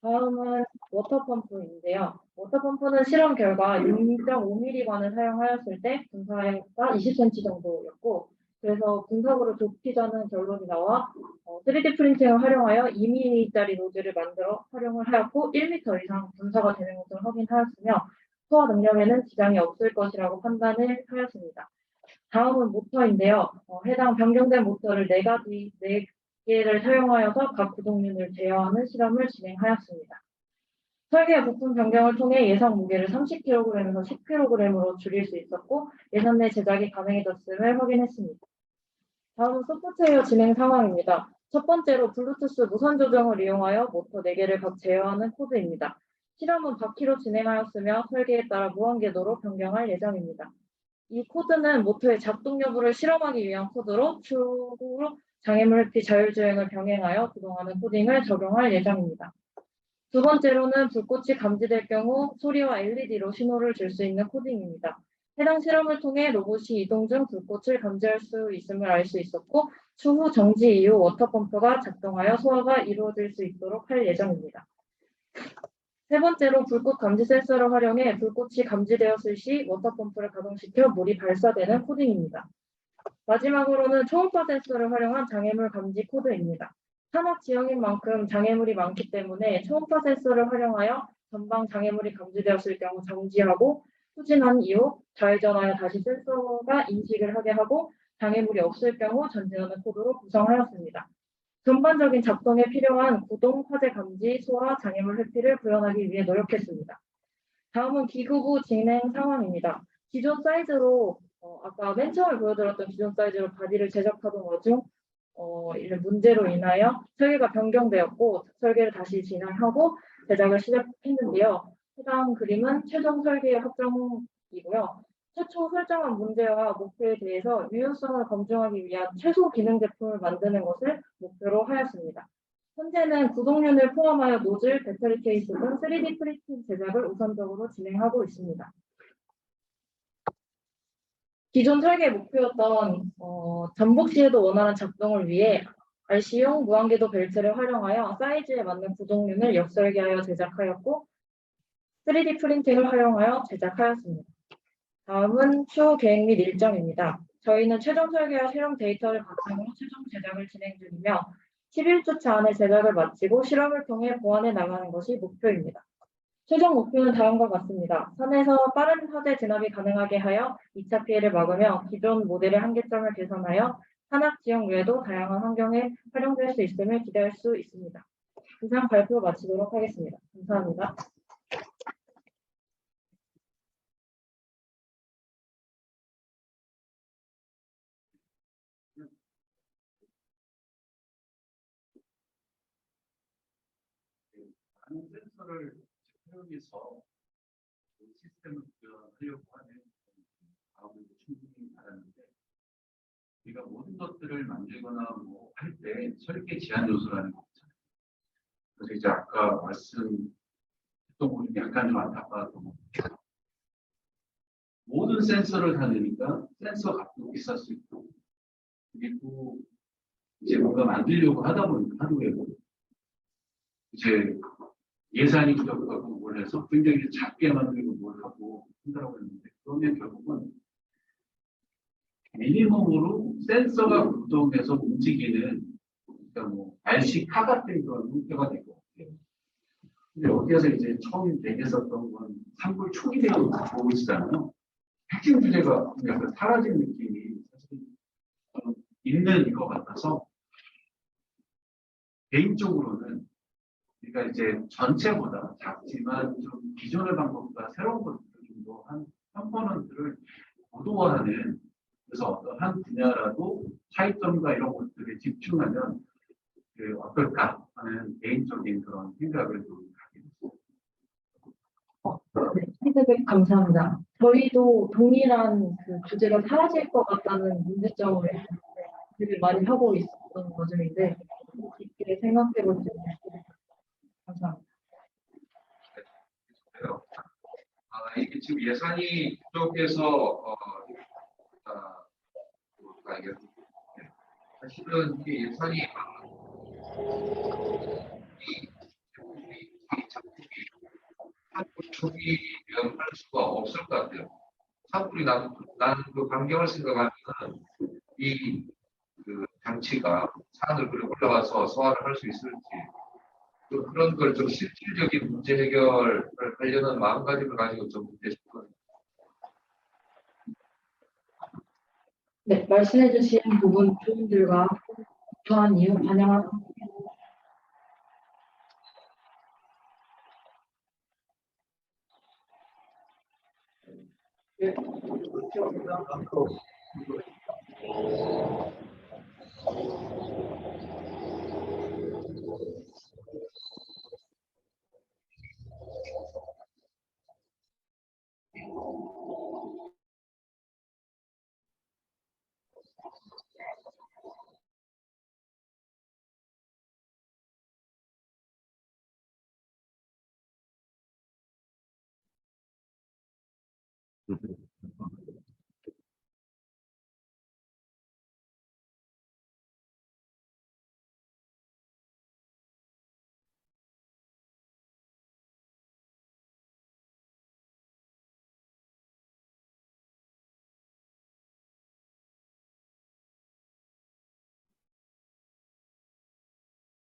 다음은 워터펌프인데요. 워터펌프는 실험 결과 6.5mm관을 사용하였을 때 분사가 20cm 정도였고 그래서 분사구를 좁히자는 결론이 나와 3D 프린팅을 활용하여 2mm짜리 노즐을 만들어 활용을 하였고 1m 이상 분사가 되는 것을 확인하였으며 소화 능력에는 지장이 없을 것이라고 판단을 하였습니다. 다음은 모터인데요. 해당 변경된 모터를 4개를 사용하여서 각 구동륜을 제어하는 실험을 진행하였습니다. 설계 부품 변경을 통해 예상 무게를 30kg에서 10kg으로 줄일 수 있었고 예산 내 제작이 가능해졌음을 확인했습니다. 다음은 소프트웨어 진행 상황입니다. 첫 번째로 블루투스 무선 조정을 이용하여 모터 4개를 각 제어하는 코드입니다. 실험은 바퀴로 진행하였으며 설계에 따라 무한궤도로 변경할 예정입니다. 이 코드는 모터의 작동 여부를 실험하기 위한 코드로 추후로 장애물 회피 자율주행을 병행하여 구동하는 코딩을 적용할 예정입니다. 두 번째로는 불꽃이 감지될 경우 소리와 LED로 신호를 줄 수 있는 코딩입니다. 해당 실험을 통해 로봇이 이동 중 불꽃을 감지할 수 있음을 알 수 있었고 추후 정지 이후 워터펌프가 작동하여 소화가 이루어질 수 있도록 할 예정입니다. 세 번째로 불꽃 감지 센서를 활용해 불꽃이 감지되었을 시 워터펌프를 가동시켜 물이 발사되는 코딩입니다. 마지막으로는 초음파 센서를 활용한 장애물 감지 코드입니다. 산악 지형인 만큼 장애물이 많기 때문에 초음파 센서를 활용하여 전방 장애물이 감지되었을 경우 정지하고 후진한 이후 좌회전하여 다시 센서가 인식을 하게 하고 장애물이 없을 경우 전진하는 코드로 구성하였습니다. 전반적인 작동에 필요한 구동, 화재 감지, 소화, 장애물 회피를 구현하기 위해 노력했습니다. 다음은 기구부 진행 상황입니다. 기존 사이즈로 아까 맨 처음에 보여드렸던 기존 사이즈로 바디를 제작하던 와중 이런 문제로 인하여 설계가 변경되었고 설계를 다시 진행하고 제작을 시작했는데요. 해당 그림은 최종 설계 확정이고요. 최초 설정한 문제와 목표에 대해서 유효성을 검증하기 위한 최소 기능 제품을 만드는 것을 목표로 하였습니다. 현재는 구동륜을 포함하여 노즐, 배터리 케이스 등 3D 프린팅 제작을 우선적으로 진행하고 있습니다. 기존 설계 목표였던 전복 시에도 원활한 작동을 위해 RC용 무한궤도 벨트를 활용하여 사이즈에 맞는 구동륜을 역설계하여 제작하였고 3D 프린팅을 활용하여 제작하였습니다. 다음은 추후 계획 및 일정입니다. 저희는 최종 설계와 실험 데이터를 바탕으로 최종 제작을 진행 중이며 11주차 안에 제작을 마치고 실험을 통해 보완해 나가는 것이 목표입니다. 최종 목표는 다음과 같습니다. 선에서 빠른 화재 진압이 가능하게 하여 2차 피해를 막으며 기존 모델의 한계점을 개선하여 산악 지역 외에도 다양한 환경에 활용될 수 있음을 기대할 수 있습니다. 이상 발표 마치도록 하겠습니다. 감사합니다. 많은 센서를 사용해서 시스템을 구현하려고 하는 마음을 충분히 알았는데 우리가 모든 것들을 만들거나 뭐 할 때 설계 제한 요소라는 거 있잖아요. 그래서 이제 아까 말씀했던 부분이 약간 좀 안타까웠던 것 같아요. 모든 센서를 다 넣으니까 센서 값도 비쌀 수 있고 그리고 이제 뭔가 만들려고 하다 보니까 하루에도 이제 예산이 부족하고 뭘 해서 굉장히 작게 만들고 뭘 하고 한다고 했는데 그러면 결국은 미니멈으로 센서가 구동해서 움직이는 그러니까 뭐 RC카 같은 그런 형태가 될 것 같아요. 근데 여기에서 이제 처음 얘기했었던 건 산불 초기대로 보고 있잖아요. 핵심 주제가 약간 사라진 느낌이 사실 있는 것 같아서 개인적으로는 우리가 이제 전체보다 작지만 좀 기존의 방법보다 새로운 것들을 좀 더 한 컴포넌트를 고도화하는 그래서 어떤 한 분야라도 차이점과 이런 것들에 집중하면 어떨까 하는 개인적인 그런 생각을 좀 하게 됐습니다. 네, 피드백 감사합니다. 저희도 동일한 그 주제가 사라질 것 같다는 문제점을 되게 많이 하고 있었던 과정인데 깊게 생각해 볼 수 있는 감사합니다. 이게 지금 예산이 부족해서 사실은 이게 예산이 산불 초기면 할 수가 없을 것 같아요. 산불이 나는 그 반경을 생각하면 그 장치가 산을 그래 올라가서 소화를 할 수 있을지 그런 걸 좀 실질적인 문제 해결을 하려는 마음가짐을 가지고 좀 문제 싶거든요. 네, 말씀해 주신 부분들과 또한 이유 반영하고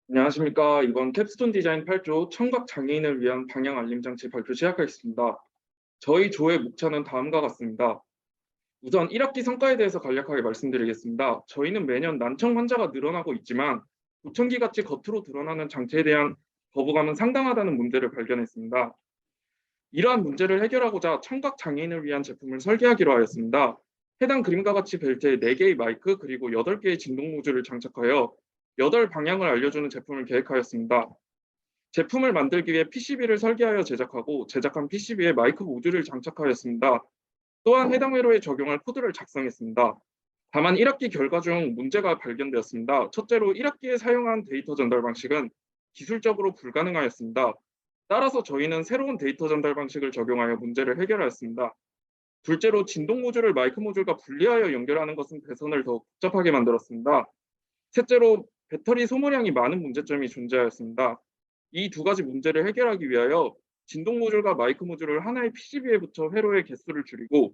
안녕하십니까. 이번 캡스톤 디자인 8조 청각 장애인을 위한 방향 알림 장치 발표 시작하겠습니다. 저희 조의 목차는 다음과 같습니다. 우선 1학기 성과에 대해서 간략하게 말씀드리겠습니다. 저희는 매년 난청 환자가 늘어나고 있지만 보청기 같이 겉으로 드러나는 장치에 대한 거부감은 상당하다는 문제를 발견했습니다. 이러한 문제를 해결하고자 청각 장애인을 위한 제품을 설계하기로 하였습니다. 해당 그림과 같이 벨트에 4개의 마이크 그리고 8개의 진동 모듈을 장착하여 8방향을 알려주는 제품을 계획하였습니다. 제품을 만들기 위해 PCB를 설계하여 제작하고 제작한 PCB에 마이크 모듈을 장착하였습니다. 또한 해당 회로에 적용할 코드를 작성했습니다. 다만 1학기 결과 중 문제가 발견되었습니다. 첫째로 1학기에 사용한 데이터 전달 방식은 기술적으로 불가능하였습니다. 따라서 저희는 새로운 데이터 전달 방식을 적용하여 문제를 해결하였습니다. 둘째로 진동 모듈을 마이크 모듈과 분리하여 연결하는 것은 배선을 더 복잡하게 만들었습니다. 셋째로 배터리 소모량이 많은 문제점이 존재하였습니다. 이 두 가지 문제를 해결하기 위하여 진동 모듈과 마이크 모듈을 하나의 PCB에 붙여 회로의 개수를 줄이고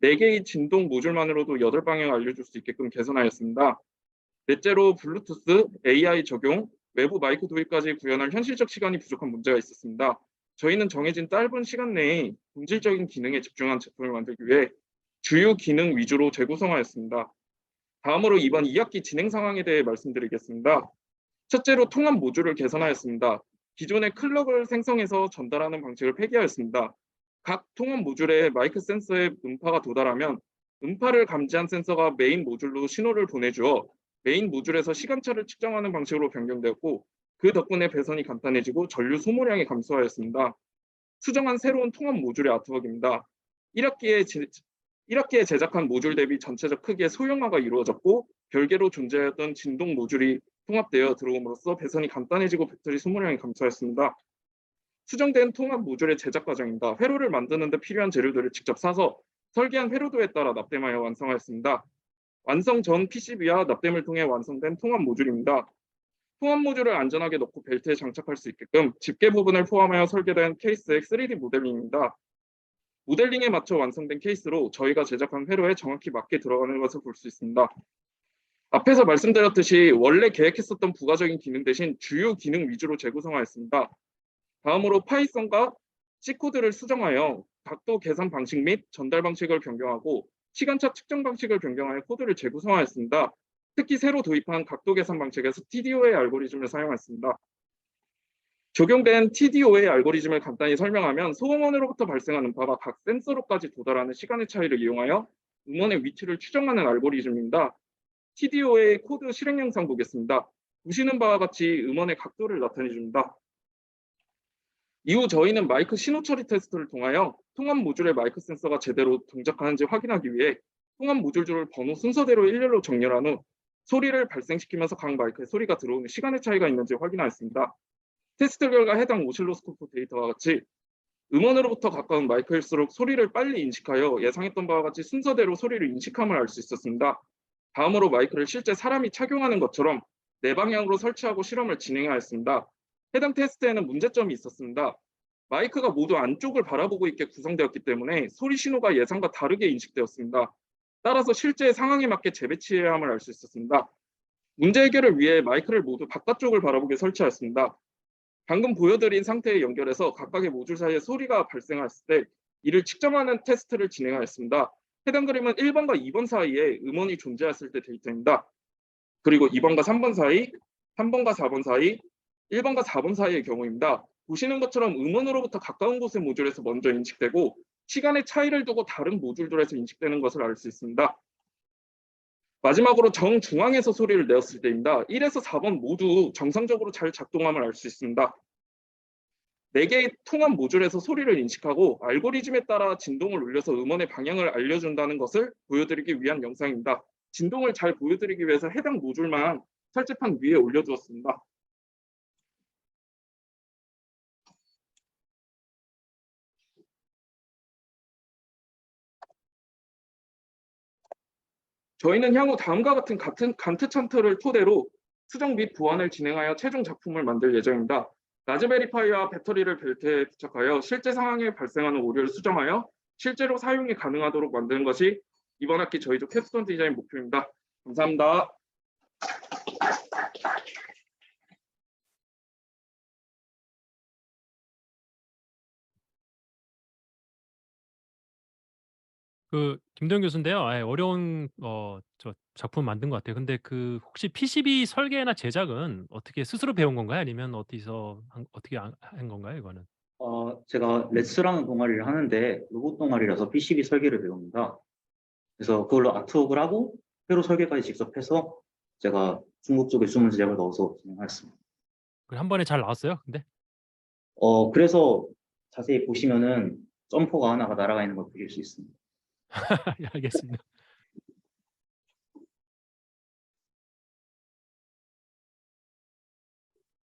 4개의 진동 모듈만으로도 8방향을 알려줄 수 있게끔 개선하였습니다. 넷째로 블루투스, AI 적용, 외부 마이크 도입까지 구현할 현실적 시간이 부족한 문제가 있었습니다. 저희는 정해진 짧은 시간 내에 본질적인 기능에 집중한 제품을 만들기 위해 주요 기능 위주로 재구성하였습니다. 다음으로 이번 2학기 진행 상황에 대해 말씀드리겠습니다. 첫째로 통합 모듈을 개선하였습니다. 기존의 클럭을 생성해서 전달하는 방식을 폐기하였습니다. 각 통합 모듈에 마이크 센서의 음파가 도달하면 음파를 감지한 센서가 메인 모듈로 신호를 보내주어 메인 모듈에서 시간차를 측정하는 방식으로 변경되었고 그 덕분에 배선이 간단해지고 전류 소모량이 감소하였습니다. 수정한 새로운 통합 모듈의 아트웍입니다. 1학기에 제작한 모듈 대비 전체적 크기의 소형화가 이루어졌고 별개로 존재하였던 진동 모듈이 통합되어 들어옴으로써 배선이 간단해지고 배터리 소모량이 감소하였습니다. 수정된 통합 모듈의 제작 과정입니다. 회로를 만드는 데 필요한 재료들을 직접 사서 설계한 회로도에 따라 납땜하여 완성하였습니다. 완성 전 PCB와 납땜을 통해 완성된 통합 모듈입니다. 통합 모듈을 안전하게 넣고 벨트에 장착할 수 있게끔 집게 부분을 포함하여 설계된 케이스의 3D 모델링입니다. 모델링에 맞춰 완성된 케이스로 저희가 제작한 회로에 정확히 맞게 들어가는 것을 볼 수 있습니다. 앞에서 말씀드렸듯이 원래 계획했었던 부가적인 기능 대신 주요 기능 위주로 재구성하였습니다. 다음으로 파이썬과 C코드를 수정하여 각도 계산 방식 및 전달 방식을 변경하고 시간차 측정 방식을 변경하여 코드를 재구성하였습니다. 특히 새로 도입한 각도 계산 방식에서 TDOA 알고리즘을 사용했습니다. 적용된 TDOA 알고리즘을 간단히 설명하면 소음원으로부터 발생한 음파가 각 센서로까지 도달하는 시간의 차이를 이용하여 음원의 위치를 추정하는 알고리즘입니다. TDOA 코드 실행 영상 보겠습니다. 보시는 바와 같이 음원의 각도를 나타내 줍니다. 이후 저희는 마이크 신호 처리 테스트를 통하여 통합 모듈의 마이크 센서가 제대로 동작하는지 확인하기 위해 통합 모듈들을 번호 순서대로 일렬로 정렬한 후 소리를 발생시키면서 각 마이크에 소리가 들어오는 시간의 차이가 있는지 확인하였습니다. 테스트 결과 해당 오실로스코프 데이터와 같이 음원으로부터 가까운 마이크일수록 소리를 빨리 인식하여 예상했던 바와 같이 순서대로 소리를 인식함을 알 수 있었습니다. 다음으로 마이크를 실제 사람이 착용하는 것처럼 4방향으로 설치하고 실험을 진행하였습니다. 해당 테스트에는 문제점이 있었습니다. 마이크가 모두 안쪽을 바라보고 있게 구성되었기 때문에 소리 신호가 예상과 다르게 인식되었습니다. 따라서 실제 상황에 맞게 재배치해야 함을 알 수 있었습니다. 문제 해결을 위해 마이크를 모두 바깥쪽을 바라보게 설치하였습니다. 방금 보여드린 상태에 연결해서 각각의 모듈 사이에 소리가 발생했을 때 이를 측정하는 테스트를 진행하였습니다. 해당 그림은 1번과 2번 사이에 음원이 존재했을 때 데이터입니다. 그리고 2번과 3번 사이, 3번과 4번 사이, 1번과 4번 사이의 경우입니다. 보시는 것처럼 음원으로부터 가까운 곳의 모듈에서 먼저 인식되고 시간의 차이를 두고 다른 모듈들에서 인식되는 것을 알 수 있습니다. 마지막으로 정중앙에서 소리를 내었을 때입니다. 1에서 4번 모두 정상적으로 잘 작동함을 알 수 있습니다. 4개의 통합 모듈에서 소리를 인식하고 알고리즘에 따라 진동을 울려서 음원의 방향을 알려준다는 것을 보여드리기 위한 영상입니다. 진동을 잘 보여드리기 위해서 해당 모듈만 설치판 위에 올려두었습니다. 저희는 향후 다음과 같은 간트 차트를 토대로 수정 및 보완을 진행하여 최종 작품을 만들 예정입니다. 라즈베리 파이와 배터리를 벨트에 부착하여 실제 상황에 발생하는 오류를 수정하여 실제로 사용이 가능하도록 만드는 것이 이번 학기 저희 조 캡스톤 디자인 목표입니다. 감사합니다. 김도영 교수인데요. 어려운 저 작품 만든 것 같아요. 근데 혹시 PCB 설계나 제작은 어떻게 스스로 배운 건가요? 아니면 어디서 어떻게 한 건가요, 이거는? 제가 레스라는 동아리를 하는데 로봇 동아리라서 PCB 설계를 배웁니다. 그래서 그걸로 아트웍을 하고 회로 설계까지 직접 해서 제가 중국 쪽에 주문 제작을 넣어서 진행하였습니다. 한 번에 잘 나왔어요? 근데 그래서 자세히 보시면은 점퍼가 하나가 날아가 있는 걸 보실 수 있습니다. 예, 알겠습니다.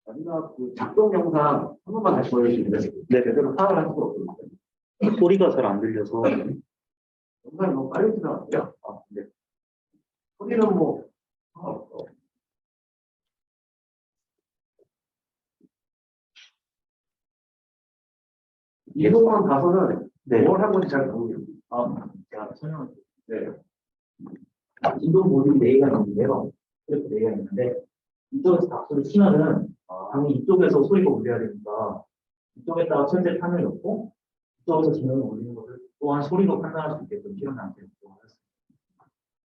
마지막 그 작동 영상 한 번만 다시 보여주시면 네. 제대로 파악을 할 수가 없거든요. 소리가 잘 안 들려서 영상이 너무 빨리 지나갔죠? 네. 소리는 뭐 상관없어. 이동만 봐서는 뭘 한 건지 잘 모르겠어요. 제가 설명을 네. 인도 모듈 4개가 있는데요. 이렇게 4개가 있는데 이쪽에서 박수를 치면은 당연히 이쪽에서 소리가 울려야 되니까 이쪽에다가 천재 판을 넣고 이쪽에서 진동을 올리는 것을 또한 소리로 판단할 수 있게끔 실현 상태로 구성하였습니다.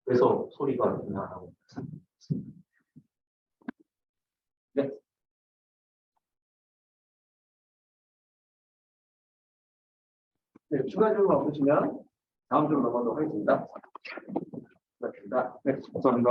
그래서 소리가 나라고 생각합니다. 네. 네, 추가 질문 없으시면 다음 질문 넘어가도록 하겠습니다. 고맙습니다. 네, 감사합니다.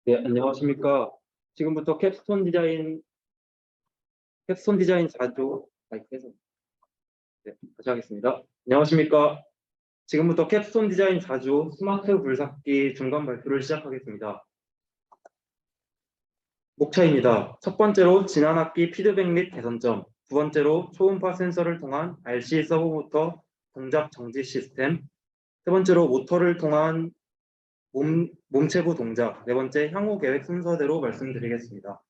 네, 안녕하십니까. 지금부터 캡스톤 디자인 4조 마이크에서 네, 다시 하겠습니다. 안녕하십니까. 지금부터 캡스톤 디자인 4조 스마트 불삭기 중간 발표를 시작하겠습니다. 목차입니다. 첫 번째로 지난 학기 피드백 및 개선점, 두 번째로 초음파 센서를 통한 RC 서브모터 동작 정지 시스템, 세 번째로 모터를 통한 몸체부 동작, 네 번째 향후 계획 순서대로 말씀드리겠습니다.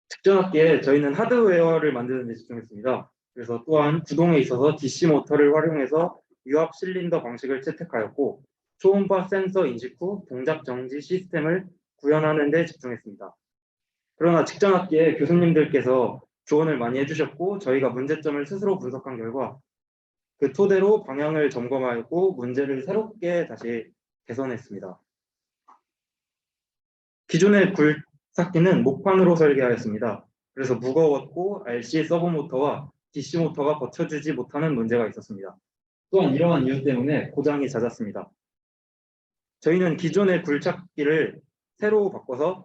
직전 학기에 저희는 하드웨어를 만드는 데 집중했습니다. 그래서 또한 구동에 있어서 DC 모터를 활용해서 유압 실린더 방식을 채택하였고 초음파 센서 인식 후 동작 정지 시스템을 구현하는 데 집중했습니다. 그러나 직전 학기에 교수님들께서 조언을 많이 해주셨고 저희가 문제점을 스스로 분석한 결과 그 토대로 방향을 점검하였고 문제를 새롭게 다시 개선했습니다. 기존의 굴삭기는 목판으로 설계하였습니다. 그래서 무거웠고 RC 서브모터와 DC 모터가 버텨주지 못하는 문제가 있었습니다. 또한 이러한 이유 때문에 고장이 잦았습니다. 저희는 기존의 굴착기를 새로 바꿔서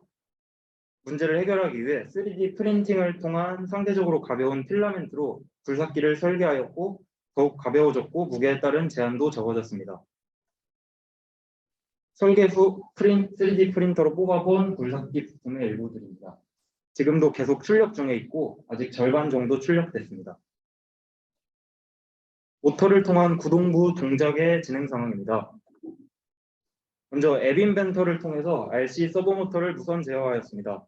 문제를 해결하기 위해 3D 프린팅을 통한 상대적으로 가벼운 필라멘트로 굴삭기를 설계하였고 더욱 가벼워졌고 무게에 따른 제한도 적어졌습니다. 설계 후 3D 프린터로 뽑아본 굴삭기 부품의 일부들입니다. 지금도 계속 출력 중에 있고 아직 절반 정도 출력됐습니다. 모터를 통한 구동부 동작의 진행 상황입니다. 먼저 앱 인벤터를 통해서 RC 서버모터를 무선 제어하였습니다.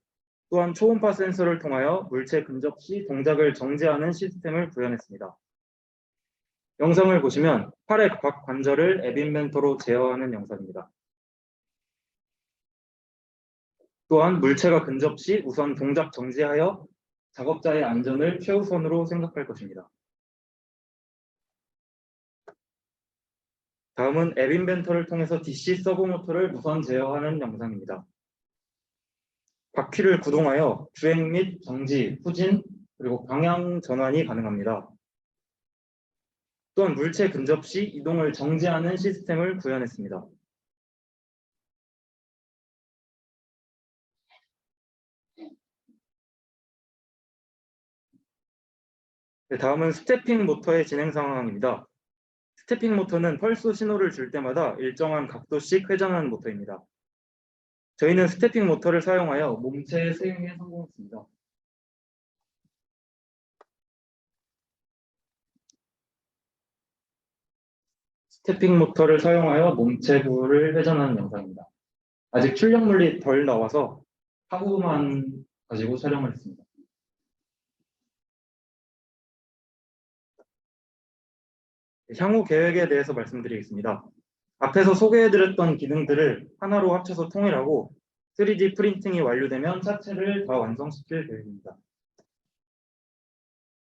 또한 초음파 센서를 통하여 물체 근접 시 동작을 정지하는 시스템을 구현했습니다. 영상을 보시면 팔의 각 관절을 앱 인벤터로 제어하는 영상입니다. 또한 물체가 근접 시 우선 동작 정지하여 작업자의 안전을 최우선으로 생각할 것입니다. 다음은 앱 인벤터를 통해서 DC 서브모터를 무선 제어하는 영상입니다. 바퀴를 구동하여 주행 및 정지, 후진, 그리고 방향 전환이 가능합니다. 또한 물체 근접 시 이동을 정지하는 시스템을 구현했습니다. 네, 다음은 스태핑 모터의 진행 상황입니다. 스태핑 모터는 펄스 신호를 줄 때마다 일정한 각도씩 회전하는 모터입니다. 저희는 스태핑 모터를 사용하여 몸체의 스윙에 성공했습니다. 스태핑 모터를 사용하여 몸체부를 회전하는 영상입니다. 아직 출력물이 덜 나와서 하고만 가지고 촬영을 했습니다. 향후 계획에 대해서 말씀드리겠습니다. 앞에서 소개해드렸던 기능들을 하나로 합쳐서 통일하고 3D 프린팅이 완료되면 차체를 다 완성시킬 계획입니다.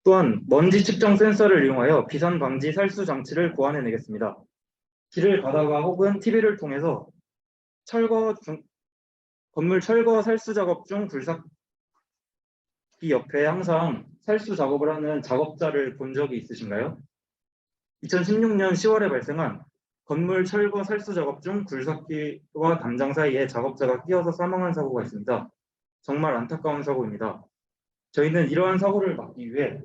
또한 먼지 측정 센서를 이용하여 비산 방지 살수 장치를 고안해내겠습니다. 길을 가다가 혹은 TV를 통해서 건물 철거 살수 작업 중 굴삭기 옆에 항상 살수 작업을 하는 작업자를 본 적이 있으신가요? 2016년 10월에 발생한 건물 철거 살수 작업 중 굴삭기와 담장 사이에 작업자가 끼어서 사망한 사고가 있습니다. 정말 안타까운 사고입니다. 저희는 이러한 사고를 막기 위해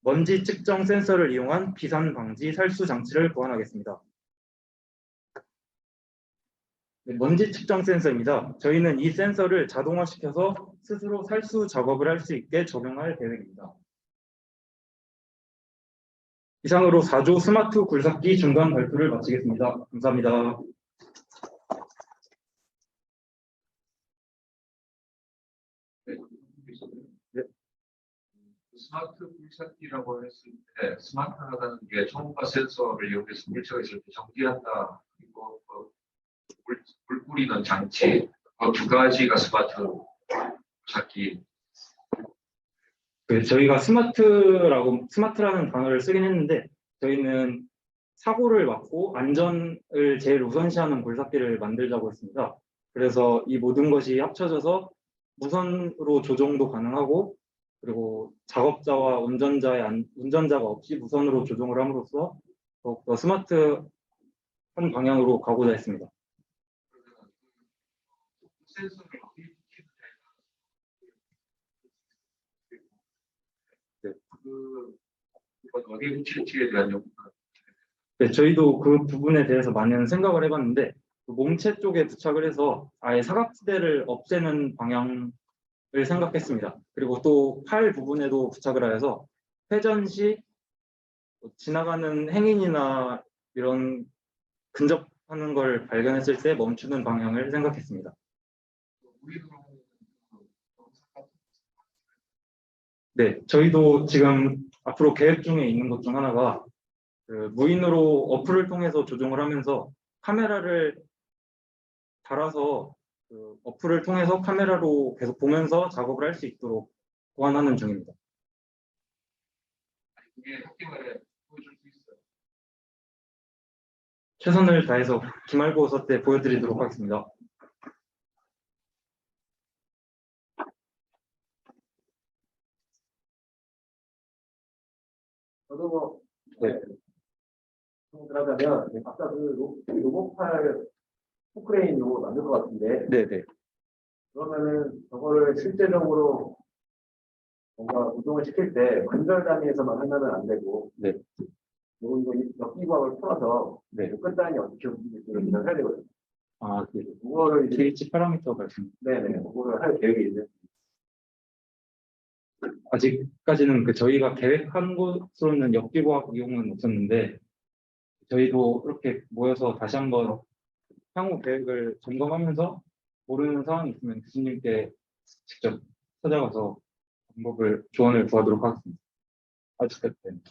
먼지 측정 센서를 이용한 비산 방지 살수 장치를 고안하겠습니다. 네, 먼지 측정 센서입니다. 저희는 이 센서를 자동화시켜서 스스로 살수 작업을 할 수 있게 적용할 계획입니다. 이상으로 4조 스마트 굴삭기 중간 발표를 마치겠습니다. 감사합니다. 네. 스마트 굴삭기라고 했을 때 스마트하다는 게 초음파 센서를 이용해서 물체가 있을 때 정지한다, 그리고 물 뿌리는 장치, 그 두 가지가 스마트 굴삭기. 저희가 스마트라는 단어를 쓰긴 했는데 저희는 사고를 막고 안전을 제일 우선시하는 굴삭기를 만들자고 했습니다. 그래서 이 모든 것이 합쳐져서 무선으로 조종도 가능하고 그리고 작업자와 운전자가 없이 무선으로 조종을 함으로써 더욱더 스마트한 방향으로 가고자 했습니다. 센서를 어디에 붙일지에 대한 연구가. 네, 저희도 그 부분에 대해서 많은 생각을 해봤는데 그 몸체 쪽에 부착을 해서 아예 사각지대를 없애는 방향을 생각했습니다. 그리고 또 팔 부분에도 부착을 하여서 회전 시 지나가는 행인이나 이런 근접하는 걸 발견했을 때 멈추는 방향을 생각했습니다. 네, 저희도 지금 앞으로 계획 중에 있는 것 중 하나가 무인으로 어플을 통해서 조종을 하면서 카메라를 달아서 어플을 통해서 카메라로 계속 보면서 작업을 할 수 있도록 고안하는 중입니다. 최선을 다해서 기말고사 때 보여드리도록 하겠습니다. 저도 네. 들어가면 아까 그 로봇팔 포크레인 요거 만들 것 같은데 네네. 그러면은 저거를 실제적으로 뭔가 운동을 시킬 때 관절 단위에서만 하면은 안 되고 네. 이거 역기구학을 풀어서 네. 끝 단위 어떻게 움직일지를 그냥 해야 되거든요. 아, 네. 그거를 이제 TH 파라미터 말씀. 네네 그거를 할 계획이 있는. 아직까지는 저희가 계획한 곳으로는 역기구학 이용은 없었는데 저희도 이렇게 모여서 다시 한번 향후 계획을 점검하면서 모르는 사항이 있으면 교수님께 직접 찾아가서 조언을 구하도록 하겠습니다. 아직까지는.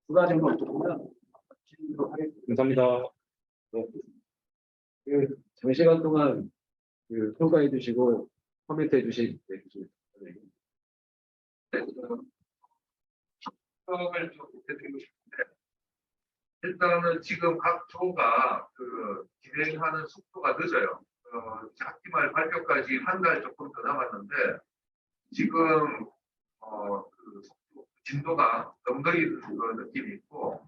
두 가지 정도 있습니다. 감사합니다. 그 장시간 동안 평가해 주시고 코멘트 해 주신 평을 좀 해드리고 싶은데, 일단은 지금 각 조가 진행하는 속도가 늦어요. 학기말 발표까지 한 달 조금 더 남았는데 지금 속도, 진도가 엉덩이는 느낌이 있고,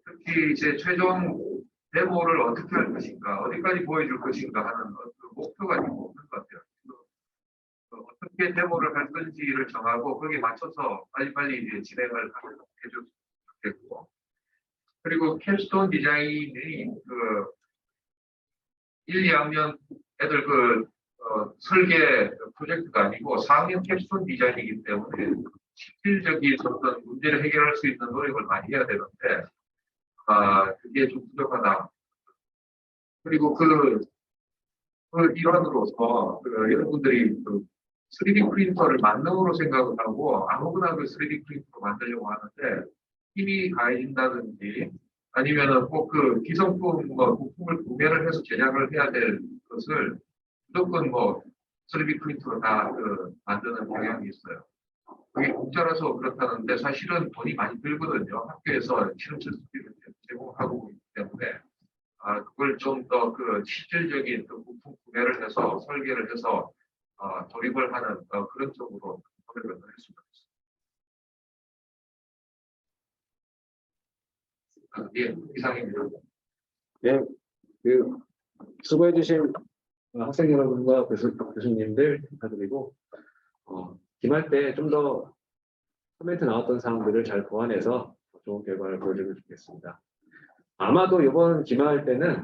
특히 이제 최종 데모를 어떻게 할 것인가, 어디까지 보여줄 것인가 하는 목표가 좀 없는 것 같아요. 어떻게 데모를 할 건지를 정하고 거기에 맞춰서 빨리빨리 이제 진행을 해줬으면 좋겠고, 그리고 캡스톤 디자인이 1, 2학년 애들 설계 프로젝트가 아니고 4학년 캡스톤 디자인이기 때문에 실질적인 어떤 문제를 해결할 수 있는 노력을 많이 해야 되는데 그게 좀 부족하다. 그리고 그 일환으로서 여러분들이 3D 프린터를 만능으로 생각을 하고 아무거나 3D 프린터로 만들려고 하는데 힘이 가해진다든지 아니면은 꼭 기성품 부품을 구매를 해서 제작을 해야 될 것을 무조건 3D 프린터로 다 만드는 경향이 있어요. 그게 공짜라서 그렇다는데 사실은 돈이 많이 들거든요. 학교에서 실험실 수비를 제공하고 있기 때문에 그걸 좀 더 실질적인 부품 구매를 해서 설계를 해서 조립을 하는 그런 쪽으로 노력을 했습니다. 예, 이상입니다. 네, 수고해주신 학생 여러분과 교수님들 축하드리고 기말 때 좀 더 코멘트 나왔던 사항들을 잘 보완해서 좋은 결과를 보여주면 좋겠습니다. 아마도 이번 기말 때는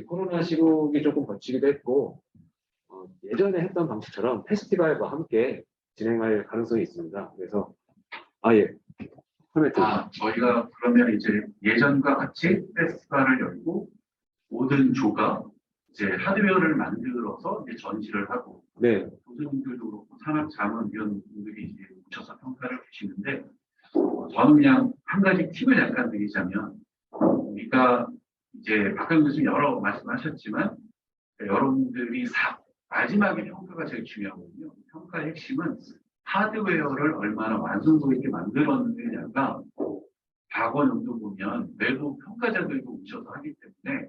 코로나 시국이 조금 거치기도 했고 예전에 했던 방식처럼 페스티벌과 함께 진행할 가능성이 있습니다. 그래서 예. 코멘트. 저희가 그러면 이제 예전과 같이 페스티벌을 열고 모든 조가 이제 하드웨어를 만들어서 이제 전시를 하고 네. 교수님들도 그렇고 산업자문위원분들이 이제 뭉쳐서 평가를 주시는데 저는 그냥 한 가지 팁을 약간 드리자면 우리가 이제 박강 교수님 여러 말씀하셨지만 여러분들이 마지막에 평가가 제일 중요하거든요. 평가의 핵심은 하드웨어를 얼마나 완성도 있게 만들었느냐가 과거 연도 보면 외부 평가자들도 오셔서 하기 때문에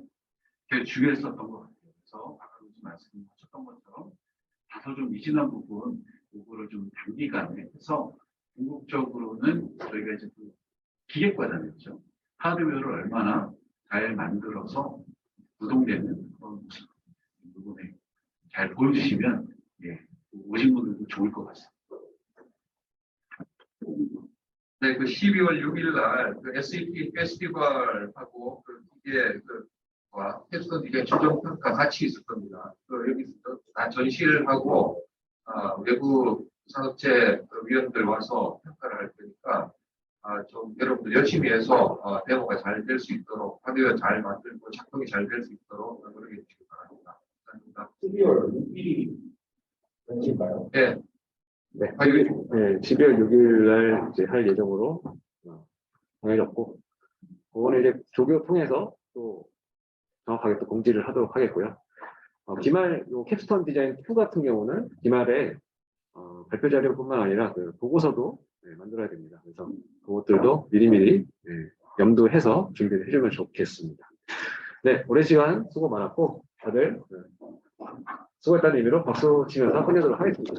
되게 중요했었던 것 같아요. 그래서 아까 말씀하셨던 것처럼 다소 좀 미진한 부분, 요거를 좀 단기간에 해서 궁극적으로는 저희가 이제 기획과정이었죠. 하드웨어를 얼마나 잘 만들어서 구동되는 그런 모습 부분에 잘 보여주시면 오신 분들도 좋을 것 같습니다. 네, 12월 6일 날 SAP 페스티벌하고 이게 캡스톤 디자인 최종 평가 같이 있을 겁니다. 여기서 다 전시를 하고 외부 산업체 위원들 와서 평가를 할 테니까 좀 여러분들 열심히 해서 데모가 잘 될 수 있도록 하드웨어 잘 만들고 작동이 잘 될 수 있도록 노력해 주시기 바랍니다. 감사합니다. 12월 6일이 전시인가요? 네. 네, 12월 6일 날 이제 할 예정으로 정해졌고, 그거는 이제 조교 통해서 또 정확하게 또 공지를 하도록 하겠고요. 기말 캡스톤 디자인 2 같은 경우는 기말에 발표 자료뿐만 아니라 보고서도 만들어야 됩니다. 그래서 그것들도 미리미리 염두해서 준비를 해주면 좋겠습니다. 네, 오랜 시간 수고 많았고 다들 수고했다는 의미로 박수 치면서 끝내도록 하겠습니다.